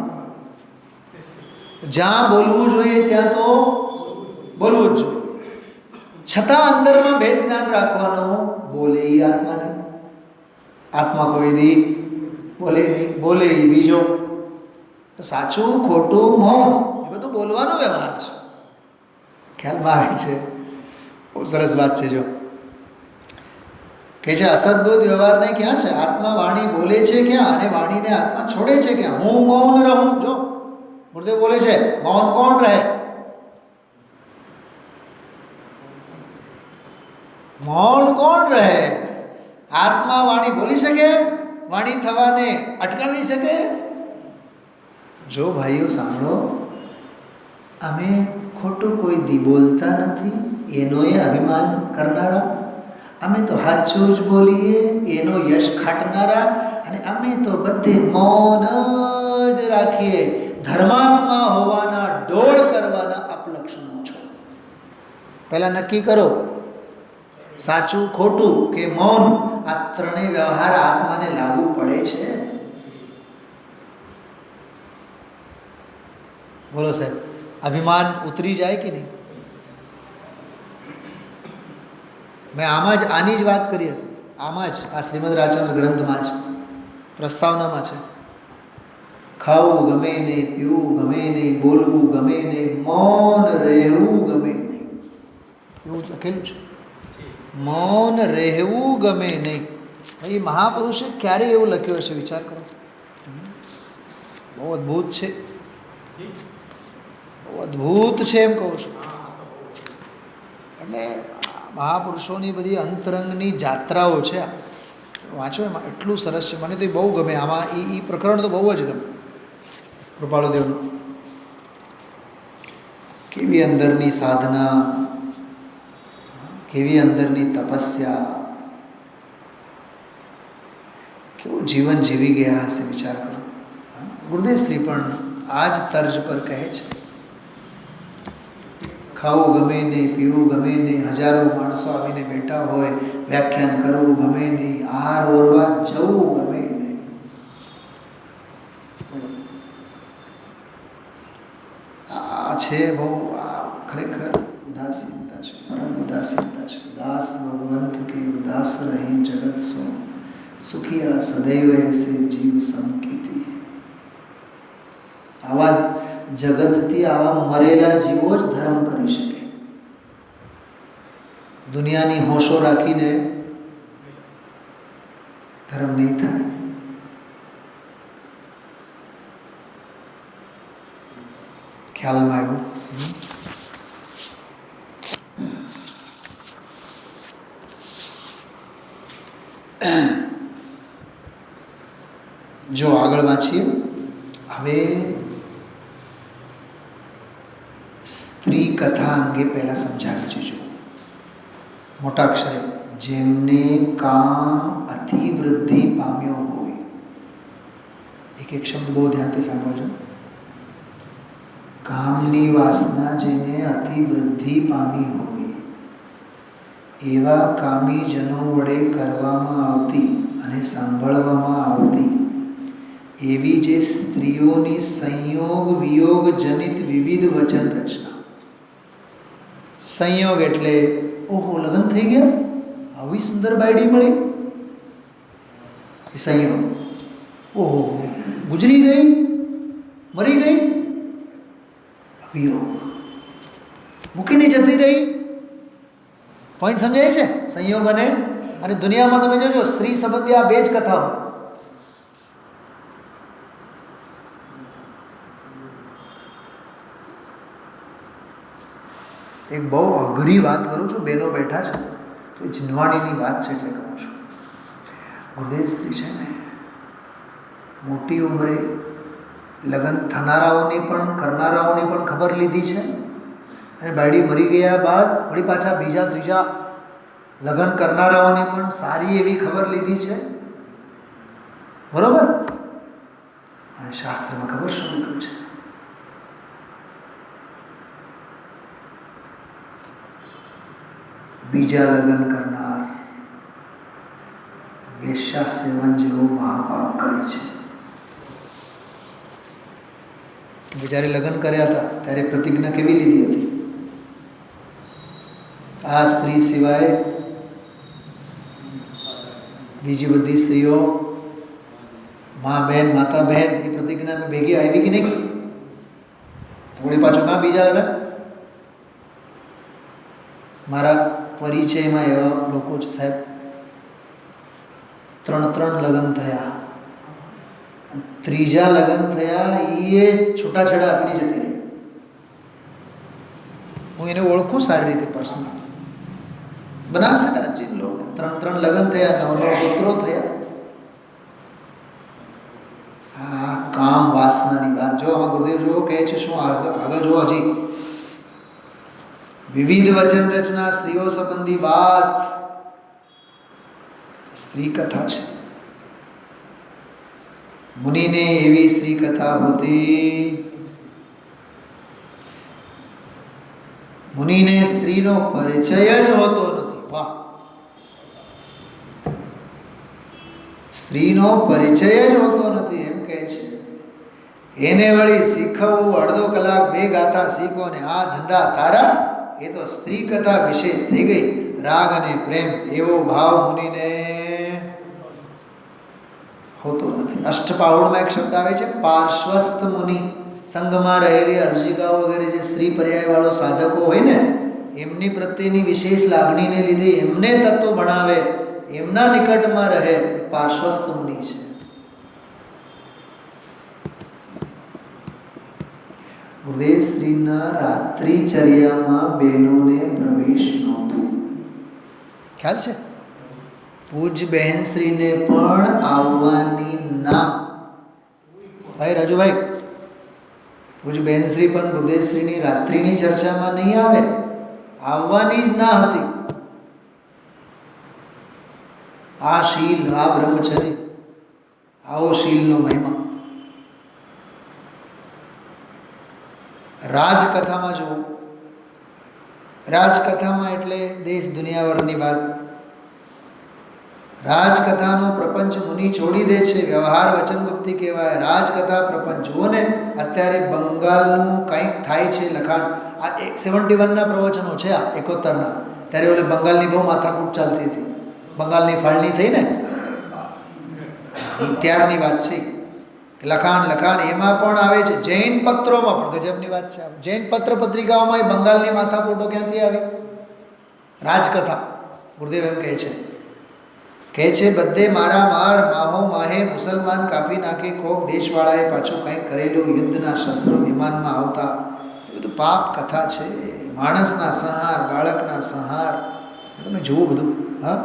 જ્યાં બોલવું જોઈએ ત્યાં તો બોલવું જ જોઈએ, છતાં અંદરમાં ભેદ જ્ઞાન રાખવાનો. બોલે એ આત્મા નહીં, આત્મા કોઈ દી બોલે નહીં, બોલે એ બીજો. તો સાચું ખોટું મૌન એ બધું બોલવાનો વ્યવહાર છે. ખ્યાલમાં આવે છે? બહુ સરસ વાત છે. જો કે છે અસદબોધ વ્યવહારને ક્યાં છે? આત્મા વાણી બોલે છે ક્યાં, અને વાણીને આત્મા છોડે છે ક્યાં? હું મૌન રહું. જો ગુરુદેવ બોલે છે મૌન કોણ રહે? મૌન કોણ રહે? આત્મા વાણી બોલી શકે? વાણી થવાને અટકાવી શકે? જો ભાઈઓ સાંભળો, અમે ખોટું કોઈ દી બોલતા નથી, એનોય અભિમાન કરનારા. અમે તો સાચું જ બોલીએ, એનો યશ ખાટનારા. અને અમે તો બધે મૌન જ રાખીએ. ધર્માત્મા હોવાના ડોળ કરવાના અપલક્ષણો છો. પહેલાં નક્કી કરો, સાચું ખોટું કે મૌન, આ ત્રણેય વ્યવહાર આત્માને લાગુ પડે છે. બોલો સાહેબ, અભિમાન ઉતરી જાય કે નહીં? મેં આમાં જ આની જ વાત કરી હતી, આમાં જ આ શ્રીમદ રાજચંદ્ર ગ્રંથમાં જ પ્રસ્તાવનામાં છે. ખાવું ગમે નહીં, પીવું ગમે નહીં, બોલવું ગમે નહીં, મૌન રહેવું ગમે નહીં, એવું લખેલું છે. મૌન રહેવું ગમે નહીં. ભાઈ મહાપુરુષે ક્યારે એવું લખ્યું હશે? વિચાર કરો. બહુ અદ્ભુત છે, બહુ અદ્ભુત છે એમ કહું છું. એટલે મહાપુરુષોની બધી અંતરંગની જાત્રાઓ છે, વાંચો એમાં એટલું સરસ છે. મને તો એ બહુ ગમે. આમાં એ પ્રકરણ તો બહુ જ ગમે કૃપાળુદેવનું. કેવી અંદરની સાધના, કેવી અંદરની તપસ્યા, કેવું જીવન જીવી ગયા હશે વિચાર કરો. ગુરુદેવ શ્રી પણ આ જ તર્જ પર કહે છે, ખાવું ગમે નહીં, પીવું ગમે નહીં, હજારો માણસો આવીને બેઠા હોય, વ્યાખ્યાન કરવું ગમે નહીં, આહાર ઓરવા જવું ગમે નહીં. આ છે બહુ, આ ખરેખર ઉદાસીનતા છે, પરમ ઉદાસીનતા છે. ઉદાસ ભગવંત કે ઉદાસ રહી જગત સો, સુખિયા સદૈવ એસે જીવ સંકિતિ. આવા જગતથી આવા મરેલા જીવો જ ધર્મ કરી શકે. દુનિયાની હોશો રાખીને ધર્મ નહીં થાય. ખ્યાલમાં આવ્યું? જો આગળ વાંચીએ. હવે સ્ત્રી કથા અંગે પહેલાં સમજાવી જોજો મોટા અક્ષરે. જેમને કામ અતિવૃદ્ધિ પામ્યો હોય, એક એક શબ્દ બહુ ધ્યાનથી સાંભળજો. કામની વાસના જેને અતિવૃદ્ધિ પામી હોય, એવા કામીજનો વડે કરવામાં આવતી અને સાંભળવામાં આવતી એવી જે સ્ત્રીઓની સંયોગ વિયોગ જનિત વિવિધ વચન રચના. સંયોગ એટલે ઓહો લગ્ન થઈ ગયા, આવી સુંદર બાયડી મળી, એ સંયોગ. ઓહો ગુજરી ગઈ, મરી ગઈ, વિયોગ. મૂકીને જતી રહી. પોઈન્ટ સમજાય છે? સંયોગ અને દુનિયામાં તમે જોજો સ્ત્રી સંબંધી આ બે જ કથા હોય. એક બહુ અઘરી વાત કરું છું, બહેનો બેઠા છે તો એ જીનવાણીની વાત છે એટલે કહું છું. ગુરુદેવ શ્રી છે ને મોટી ઉંમરે લગ્ન થનારાઓની પણ કરનારાઓની પણ ખબર લીધી છે, અને બાયડી મરી ગયા બાદ વળી પાછા બીજા ત્રીજા લગ્ન કરનારાઓની પણ સારી એવી ખબર લીધી છે. બરોબર? અને શાસ્ત્રમાં ખબર શું લખ્યું છે? બીજા લગ્ન કરનાર વેશ્યા સેવન જેવો મહાપાપ કરે છે. જ્યારે લગ્ન કર્યા હતા ત્યારે પ્રતિજ્ઞા કેવી લીધી હતી? આ સ્ત્રી સિવાય બીજી બધી સ્ત્રીઓ, મા બહેન, માતા બહેન, એ પ્રતિજ્ઞા મેં ભેગી આવી કે નહીં? થોડી પાછું કાં બીજા લગ્ન? મારા પરિચયમાં એવા લોકો છે સાહેબ, 3 લગ્ન થયા, ત્રીજા લગ્ન થયા એ છૂટાછેડા આપીને જતી રહી. હું એને ઓળખું સારી રીતે પર્સનલ. બનાસે રાજી લોકો 3 લગ્ન થયા, 9 પુત્રો થયા. આ કામ વાસનાની વાત. જો આમાં ગુરુદેવ જો કહે છે શું આગળ જો હજી વિવિધ વચન રચના, સ્ત્રીઓ સંબંધી વાત, સ્ત્રી કથા છે. મુનિને એવી સ્ત્રી કથા હોતી, મુનિને સ્ત્રીનો પરિચય જ હોતો નથી. વાહ! સ્ત્રીનો પરિચય જ હોતો નથી એમ કહે છે. એને વળી શીખવવું અડધો કલાક 2 ગાથા શીખો ને આ ધંધા તારા, એ તો સ્ત્રી કથા વિશેષ થઈ ગઈ. રાગ અને પ્રેમ એવો ભાવ મુનિને હોતો નથી. અષ્ટપાઉડમાં એક શબ્દ આવે છે પાર્શ્વસ્થ મુનિ. સંઘમાં રહેલી અર્જિકાઓ વગેરે જે સ્ત્રી પર્યાયવાળો સાધકો હોય ને, એમની પ્રત્યેની વિશેષ લાગણીને લીધે એમને તત્વ ભણાવે, એમના નિકટમાં રહે, પાર્શ્વસ્થ મુનિ છે. ગુરુદેવશ્રીના રાત્રિચર્યામાં બહેનોને પ્રવેશ નહોતું. ખ્યાલ છે? પૂજ બહેનશ્રીને પણ આવવાની ના. ભાઈ રાજુભાઈ, પૂજ બહેનશ્રી પણ ગુરુદેવશ્રીની રાત્રિની ચર્ચામાં નહીં આવે, આવવાની જ ના હતી. આ શીલ, આ બ્રહ્મચર્ય, આવો શીલનો મહિમા. રાજકથામાં જુઓ, રાજકથામાં એટલે દેશ દુનિયાવરની વાત. રાજકથાનો પ્રપંચ મુનિ છોડી દે છે, વ્યવહાર વચન ગુપ્તિ કહેવાય. રાજકથા પ્રપંચ જુઓ ને, અત્યારે બંગાળનું કંઈક થાય છે લખાણ. આ 71ના પ્રવચનો છે, આ 71ના. ત્યારે ઓલે બંગાળની બહુ માથાકૂટ ચાલતી હતી, બંગાળની ફાળણી થઈ ને, ત્યારની વાત છે. લખાણ એમાં પણ આવે છે, જૈન પત્રોમાં પણ ગજબની વાત છે. જૈન પત્ર પત્રિકાઓમાં એ બંગાળની માથાકૂટો ક્યાંથી આવી? રાજકથા. ગુરુદેવ એમ કહે છે બધે મારા માર, માહો માહે મુસલમાન કાપી નાખી, કોક દેશવાળાએ પાછું કંઈક કરેલું, યુદ્ધના શસ્ત્રો વિમાનમાં આવતા. એ બધું પાપ કથા છે. માણસના સંહાર, બાળકના સંહાર, તમે જુઓ બધું. હા,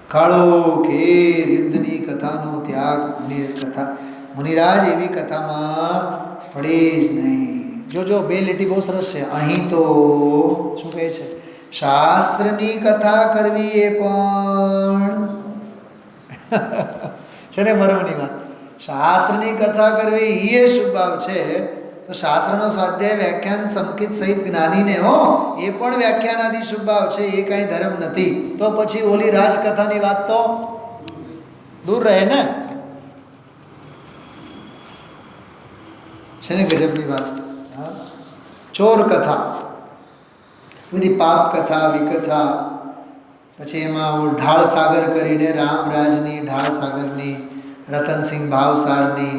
કાળો કેર, યુદ્ધની કથાનો ત્યાગ, કથા. મુનિરાજ એવી કથામાં પડે જ નહીં. જો 2 લીટી બહુ સરસ છે. અહીં તો શું કહે છે? શાસ્ત્રની કથા કરવી એ પણ છે ને મરમની વાત. શાસ્ત્રની કથા કરવી એ શુભ ભાવ છે. તો શાસ્ત્રનો સ્વાધ્યાય વ્યાખ્યાન સંકિત સહિત જ્ઞાનીને હો, એ પણ વ્યાખ્યાન આદિ શુભ ભાવ છે. એ કાંઈ ધર્મ નથી. તો પછી ઓલી રાજકથાની વાત તો દૂર રહે ને. છે ને ગજબની વાત. હા, ચોર કથા, બધી પાપ કથા, વિકથા. પછી એમાં ઢાળ સાગર કરીને રામરાજની, ઢાળ સાગરની, રતનસિંહ ભાવસારની,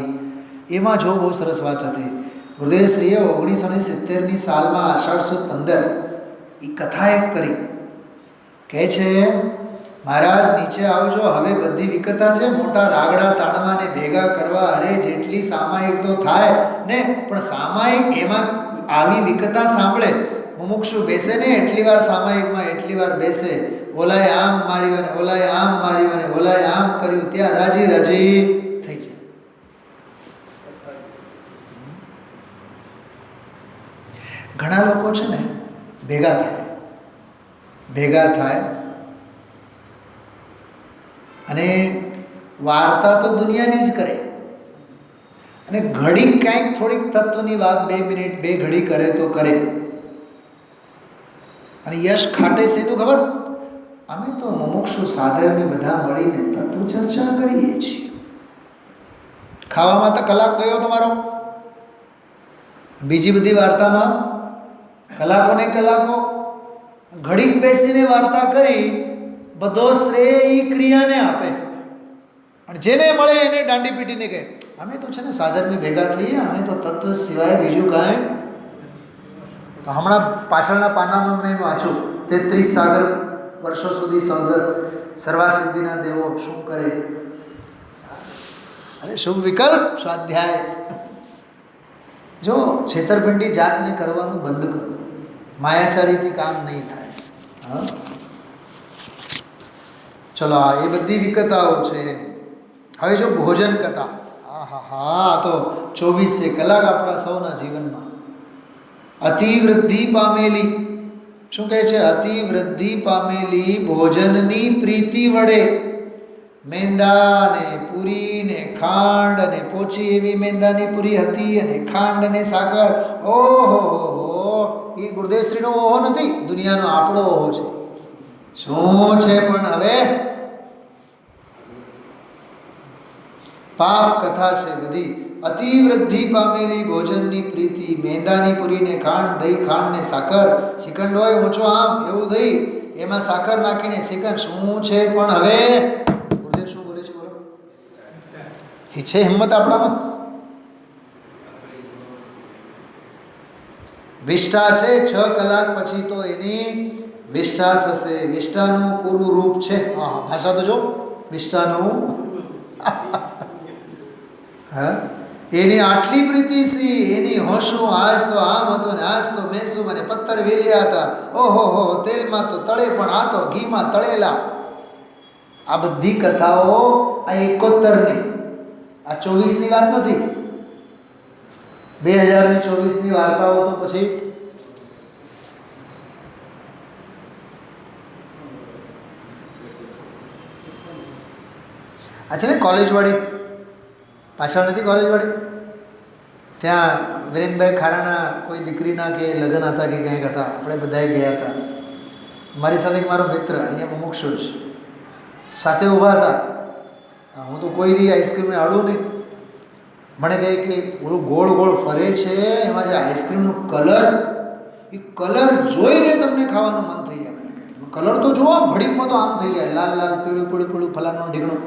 એમાં જો બહુ સરસ વાત હતી. ગુરુદેવશ્રીએ 1970ની સાલમાં આષાઢ સુદ 15 એ કથા એક કરી. કહે છે મહારાજ નીચે આવજો, હવે બધી વિકથા છે, મોટા રાગડા તાણવાને ભેગા કરવા. અરે જેટલી સામાયિક તો થાય ને, પણ સામાયિક એમાં આવી વિકથા સાંભળે મુમુક્ષુ બેસે ને, એટલી વાર સામાયિકમાં એટલી વાર બેસે. ઓલાએ આમ માર્યું અને ઓલાએ આમ માર્યું અને ઓલાએ આમ કર્યું, ત્યાં રાજી રાજી થઈ જાય. ઘણા લોકો છે ને ભેગા થાય અને વાર્તા તો દુનિયાની જ કરે, અને ઘડીક કાંઈક થોડીક તત્વની વાત 2 મિનિટ 2 ઘડી કરે તો કરે. અને યશ ખાટે છે એનું ખબર? અમે તો મુમુક્ષુ સાધરને બધા મળીને તત્વ ચર્ચા કરીએ છીએ. ખાવામાં તો કલાક ગયો તમારો, બીજી બધી વાર્તામાં કલાકોને કલાકો. ઘડીક બેસીને વાર્તા કરી, બધો શ્રેય એ ક્રિયાને આપે, અને જેને મળે એને દાંડી પીટીને કહે અમે તો છે ને સાધર્મી ભેગા થઈએ, અમે તો તત્વ સિવાય બીજું કાંઈ. તો હમણાં પાછળના પાનામાં મેં વાંચ્યું 33 સાગર વર્ષો સુધી સર્વાસિદ્ધિના દેવો શું કરે. અરે શુભ વિકલ્પ સ્વાધ્યાય. જો છેતરપિંડી જાતને કરવાનું બંધ કરો, માયાચારીથી કામ નહીં થાય. હા, ચલો એ બધી વિકતાઓ છે. હવે જો ભોજન કથા, હા તો 24 કલાક આપણા સૌના જીવનમાં. અતિવૃદ્ધિ પામેલી, શું કહે છે? અતિવૃદ્ધિ પામેલી ભોજનની પ્રીતિ વડે મેંદા ને પૂરી ને ખાંડ અને પોચી એવી મેંદાની પૂરી હતી, અને ખાંડ અને સાકર. ઓહો, એ ગુરુદેવશ્રીનો ઓહો નથી, દુનિયાનો આપણો ઓહો છે. શું છે પણ હવે પાપ કથા છે બધી. અતિવૃદ્ધિ પામેલી ભોજનની પ્રીતિ, મેંદાની પૂરીને ખાંડ, દહીં, ખાંડ ને સાકર, શ્રીખંડ હોય ઊંચો આમ એવું દહીં, એમાં સાકર નાખીને શ્રીખંડ શું છે પણ હવે ગુરુદેવ શું બોલે છે બોલો? એ છે હિંમત આપણામાં? વિષ્ઠા છે 6 કલાક પછી તો એની વિષ્ઠા થશે. વિષ્ઠાનું પૂરું રૂપ છે, હા ભાષા તો જો, વિષ્ઠાનું હા એની આટલી પ્રીતિ સી, એની હોશું આજ તો આમ હતો ને આજ તો મેસું અને પથ્થર વેલ્યા હતા, ઓહો હો તેલમાં તો તળે પણ આ તો ઘીમાં તળેલા. આ બધી કથાઓ આ 71ની, આ 24ની વાત નથી. 2024ની વાર્તાઓ તો પછી આ છે ને કોલેજવાળી, પાછળ નથી કોલેજવાળી, ત્યાં વિરેનભાઈ ખારાના કોઈ દીકરીના કે લગ્ન હતા કે કંઈક હતા, આપણે બધાએ ગયા હતા. મારી સાથે એક મારો મિત્ર અહીંયા મુમુક્ષુ જ સાથે ઊભા હતા. હું તો કોઈ દી આઈસ્ક્રીમને અડું નહીં. મને કહે કે ઓલું ગોળ ગોળ ફરે છે એમાં જે આઈસ્ક્રીમનું કલર, એ કલર જોઈને તમને ખાવાનું મન થઈ જાય. મને કહે કલર તો જુઓ, ઘડીકમાં તો આમ થઈ જાય, લાલ લાલ પીળું પીળું પીળું ફલાણું ઢીકણું.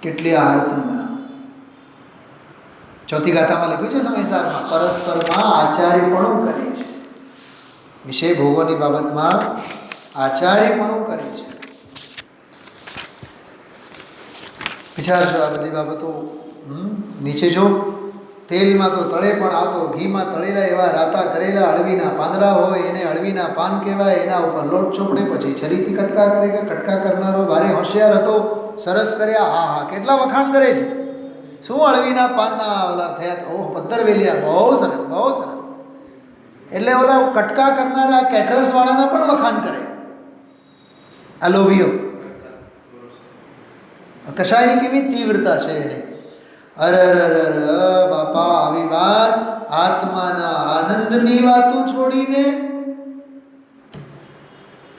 કેટલી આહારસંજ્ઞા. ચોથી ગાથામાં લખ્યું છે સમયસારમાં, પરસ્પરમાં આચાર્યપણું કરે છે. વિષય ભોગોની બાબતમાં આચાર્યપણું કરે છે. વિચારજો આ બધી બાબતો. નીચે જો, તેલમાં તો તળે પણ આ તો ઘીમાં તળેલા એવા રાતા કરેલા અળવીના પાંદડા હોય એને અળવીના પાન કહેવાય. એના ઉપર લોટ ચોપડે પછી છરીથી કટકા કરે. કટકા કરનારો ભારે હોશિયાર હતો, સરસ કર્યા. હા હા કેટલા વખાણ કરે છે. શું અળવીના પાનના ઓલા થયા, ઓહ પથ્થર વેલ્યા, બહુ સરસ બહુ સરસ. એટલે ઓલા કટકા કરનારા કેટરર્સ વાળાના પણ વખાણ કરે આ લોભીઓ. કશાયની કેવી તીવ્રતા છે એને. અરે બાપા આવી વાત આત્માના આનંદની વાતો છોડીને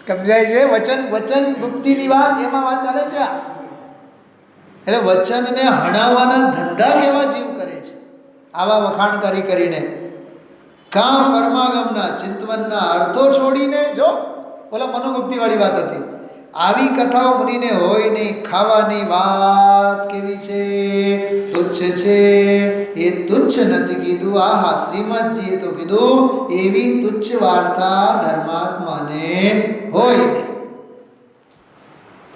સમજાય છે. વચન ગુપ્તિની વાત એમાં વાત ચાલે છે. એટલે વચનને હણાવવાના ધંધા કેવા જીવ કરે છે આવા વખાણ કરીને. કાં પરમાગમના ચિંતવનના અર્થો છોડીને, જો ઓલા મનોગુપ્તિ વાળી વાત હતી. આવી કથાઓ મુનિને હોય નહીં. ખાવાની વાત કેવી છે, તુચ્છ છે. એ તુચ્છ નથી કીધું. આહા શ્રીમદજીએ તો કીધું એવી તુચ્છ વાર્તા ધર્માત્માને હોય નહીં.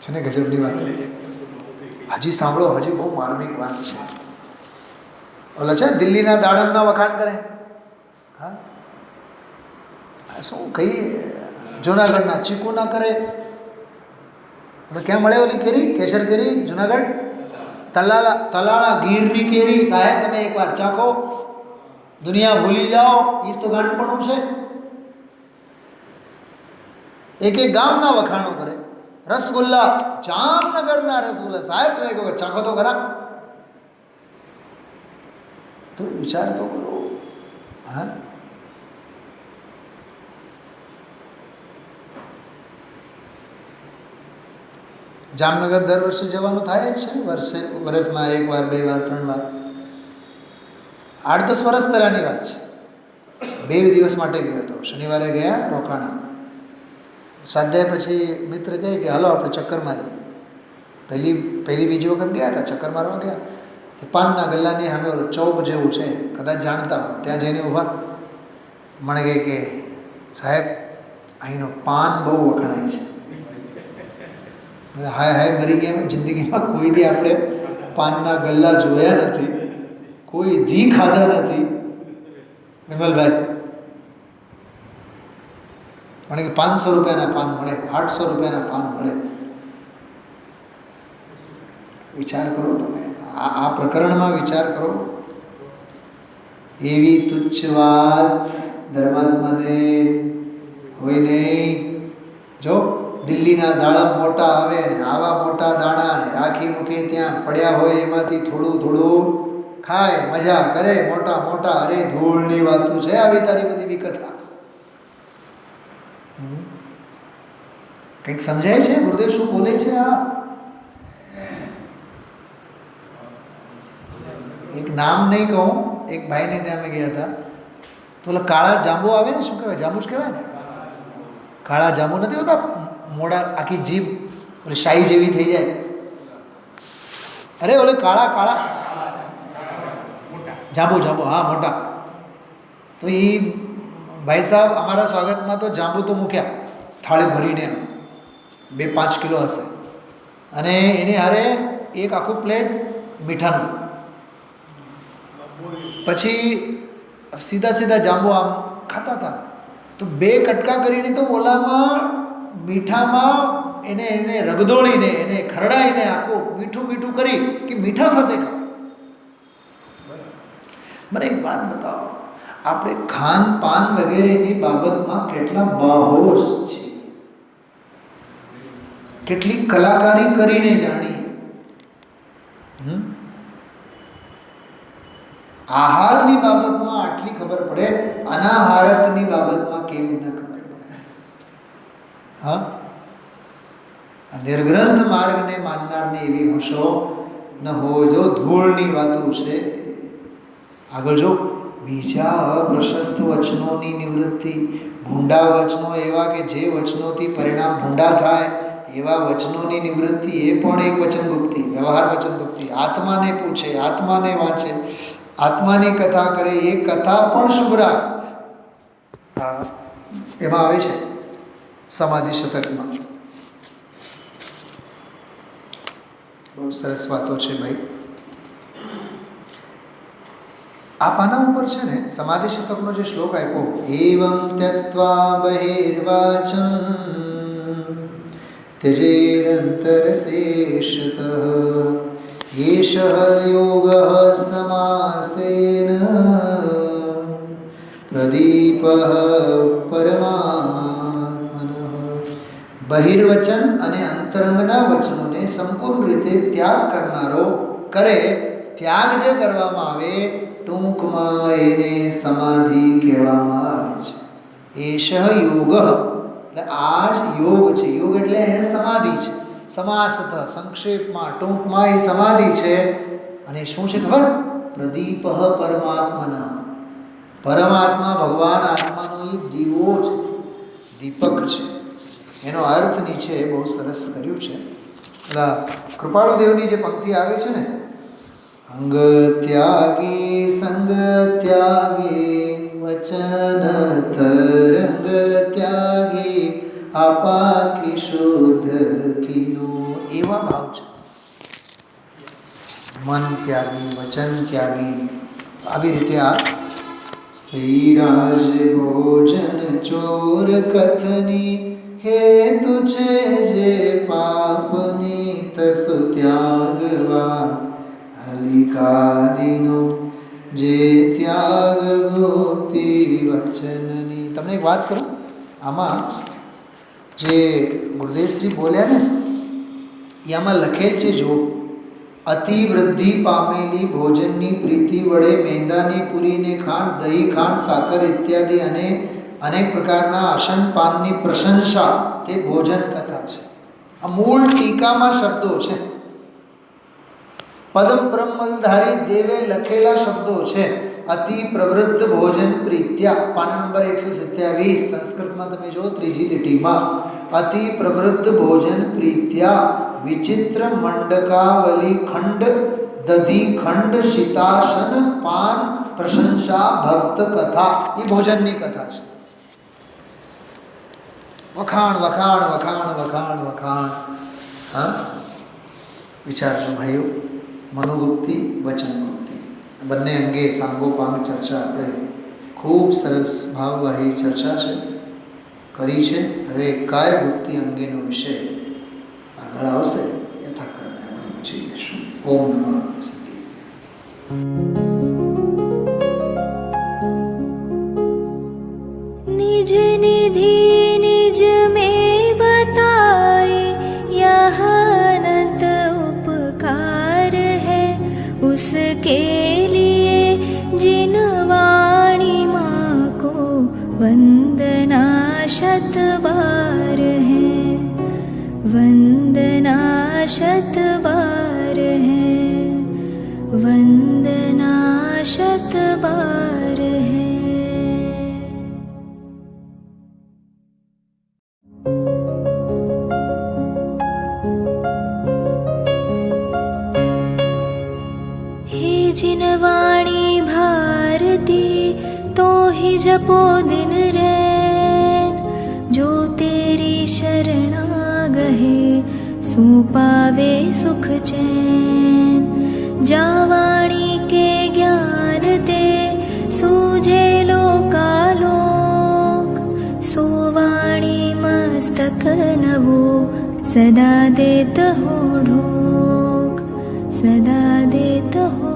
છે ને ગજબની વાત. હજી સાંભળો, હજી બહુ માર્મિક વાત છે. ઓલા છે દિલ્હીના દાડમના વખાણ કરે. હા શું કઈ જુનાગઢના ચીકુ ના કરે. ક્યાં મળે ઓલી કેરી, કેસર કેરી જુનાગઢ? તલાળા ગીરની કેરી. સાહેબ તમે એકવાર ચાખો, દુનિયા ભૂલી જાઓ. ઈ તો ગાંઠપણું છે. એક ગામના વખાણો કરે. રસગુલ્લા, જામનગરના રસગુલ્લા. સાહેબ તમે કહો ચાખો તો ખરા. તો વિચાર તો કરો. હા જામનગર દર વર્ષે જવાનું થાય જ છે. વર્ષમાં 1 વાર 2 વાર 3 વાર. 8-10 વર્ષ પહેલાંની વાત છે. 2 દિવસ માટે ગયો હતો. શનિવારે ગયા, રોકાણા. સ્વાધ્યાય પછી મિત્ર કહે કે હાલો આપણે ચક્કર મારીએ. પહેલી બીજી વખત ગયા હતા, ચક્કર મારવા ગયા. પાનના ગલ્લાની સામે ઓલું ચોક જેવું છે, કદાચ જાણતા હો. ત્યાં જઈને ઊભા. મને કહે કે સાહેબ અહીંનો પાન બહુ વખણાય છે. હાય હાય મરી ગયા. જિંદગીમાં કોઈ દી આપણે પાનના ગલ્લા જોયા નથી, કોઈ ધી ખાધા નથી. વિમલભાઈ મને કે 500 રૂપિયાના પાન મળે, 800 રૂપિયાના પાન મળે. વિચાર કરો તમે, આ પ્રકરણમાં વિચાર કરો. એવી તુચ્છ વાત ધર્માત્માને હોય નહીં. જો દિલ્હીના દાડમ મોટા આવે ને આવા મોટા દાણા ને રાખી મૂકે ત્યાં પડ્યા હોય, એમાંથી થોડું થોડું ખાય, મજા કરે. મોટા મોટા અરે ધૂળની વાતો છે આવી તારી બધી વિકથા. કંઈક સમજાય છે ગુરુદેવ શું બોલે છે? આ નામ નહીં કહું, એક ભાઈને ત્યાં અમે ગયા હતા, તો ઓલા કાળા જાંબુ આવે ને, શું કહેવાય, જાંબુ જ કહેવાય ને, કાળા જાંબુ નથી હોતા, મોડા આખી જીભ ઓલી શાહી જેવી થઈ જાય, અરે ઓલે કાળા કાળા જાંબુ, હા મોટા. તો એ ભાઈ સાહેબ અમારા સ્વાગતમાં તો જાંબુ તો મૂક્યા થાળી ભરીને, 2-5 કિલો હશે, અને એની હારે એક આખું પ્લેટ મીઠાનું. પછી સીધા જાંબુ આમ ખાતા હતા, તો 2 કટકા કરીને તો ઓલામાં મીઠામાં એને રગદોળીને, એને ખરડાઈને આખું મીઠું કરી કે મીઠા સાથે ખાય. મને એક વાત બતાવો, આપણે ખાનપાન વગેરેની બાબતમાં કેટલા બાહોશ છે, કેટલી કલાકારી કરીને જાણીએ. આહારની બાબતમાં આટલી ખબર પડે, અનાહારકની બાબતમાં કેમ ન ખબર પડે? હા, નિર્ગ્રંથ માર્ગને માનનારને એવી હોશો ન હોય. જો ધૂળની વાતો છે, આગળ જો બીજા અપ્રશસ્ત વચનોની નિવૃત્તિ, ભૂંડા વચનો એવા કે જે વચનોથી પરિણામ ભૂંડા થાય એવા વચનોની નિવૃત્તિ, એ પણ એક વચનગુપ્તિ, વ્યવહાર વચનગુપ્તિ. આત્માને પૂછે, આત્માને વાંચે, આત્માની કથા કરે, એ કથા પણ શુભરા એમાં આવે છે સમાધિ શતકમાં. બહુ સરસ વાતો છે ભાઈ. આ પાના ઉપર છે ને સમાધિ શતકનો જે શ્લોક આપ્યો, એવં ત્યક્ત્વા બહિર્વાચં त्यजेदन्तरशेषतઃ एष योगः समासेन પ્રદીપઃ પરમાત્મનઃ. બહિર્વચન અને અંતરંગના વચનોને સંપૂર્ણ રીતે ત્યાગ કરનારો કરે. ત્યાગ જે કરવામાં આવે ટૂંકમાં એને સમાધિ કહેવામાં આવે છે. એષ યોગ, એટલે આ જ યોગ છે. યોગ એટલે સમાધિ છે. સમાસત, સંક્ષેપમાં, ટૂંકમાં એ સમાધિ છે. અને શું છે ખબર? પ્રદીપ પરમાત્મના, પરમાત્મા ભગવાન આત્માનો એ દીવો છે, દીપક છે. એનો અર્થ નીચે બહુ સરસ કર્યું છે. એટલે કૃપાળુદેવની જે પંક્તિ આવે છે ને, અંગ ત્યાગી સંગ ત્યાગી વચન તરંગ ત્યાગી આપા કી શુદ્ધ કીનો, એવા ભાવ છે. મન ત્યાગી, વચન ત્યાગી, આવી રીતે આ શ્રીરાજ ભોજન ચોર કથની હેતુ છે જે પાપની તસુ ત્યાગવા હલિકાદીનો જે ત્યાગ ગોતી વચનની. તમને એક વાત કરું, આમાં જે ગુરુદેવશ્રી બોલ્યા ને, એમાં લખેલ છે, જો અતિવૃદ્ધિ પામેલી ભોજનની પ્રીતિ વડે મેંદાની પૂરીને ખાંડ, દહીં, ખાંડ, સાકર ઇત્યાદિ અને અનેક પ્રકારના અશન પાનની પ્રશંસા તે ભોજન કથા છે. આ મૂળ ટીકામાં શબ્દો છે, પદમ બ્રહ્મલધારી દેવે લખેલા શબ્દો છે. અતિ પ્રવૃદ્ધ ભોજન પ્રીત્યા, પાના નંબર 127, સંસ્કૃતમાં તમે જો ત્રીજી લીટીમાં, અતિ પ્રવૃદ્ધ ભોજન પ્રીત્યા વિચિત્ર મંડકાવલી ખંડ દધી ખંડ શીતાશન પાન પ્રશંસા ભક્ત કથા, એ ભોજનની કથા છે. વખાણ વખાણ વખાણ વખાણ વખાણ. હા, વિચારજો ભાઈઓ. મનોગુપ્તિ, વચનગુપ્તિ, બંને અંગે સાંગોપાંગ ચર્ચા આપણે ખૂબ સરસ ભાવવાહી ચર્ચા છે કરી છે. હવે કાય ગુપ્તિ અંગેનો વિષય આગળ આવશે, યથાક્રમે આપણે પૂછી લઈશું. ઓમ નમઃ સત્ય. निज निधि निज में बताए यह अनंत उपकार है, उसके लिए जिन वाणी माँ को वंदना शत बार है, वंदना शत बार है, वंदना शत बार है। हे जिनवाणी भारती तो ही जपो दिन रैन, जो तेरी शरणा गहे सू पावे सुख चैन। जावाणी के ज्ञान ते सूझे लोकालोक, सोवाणी मस्तक नवो सदा देत हो ढोक, सदा देत हो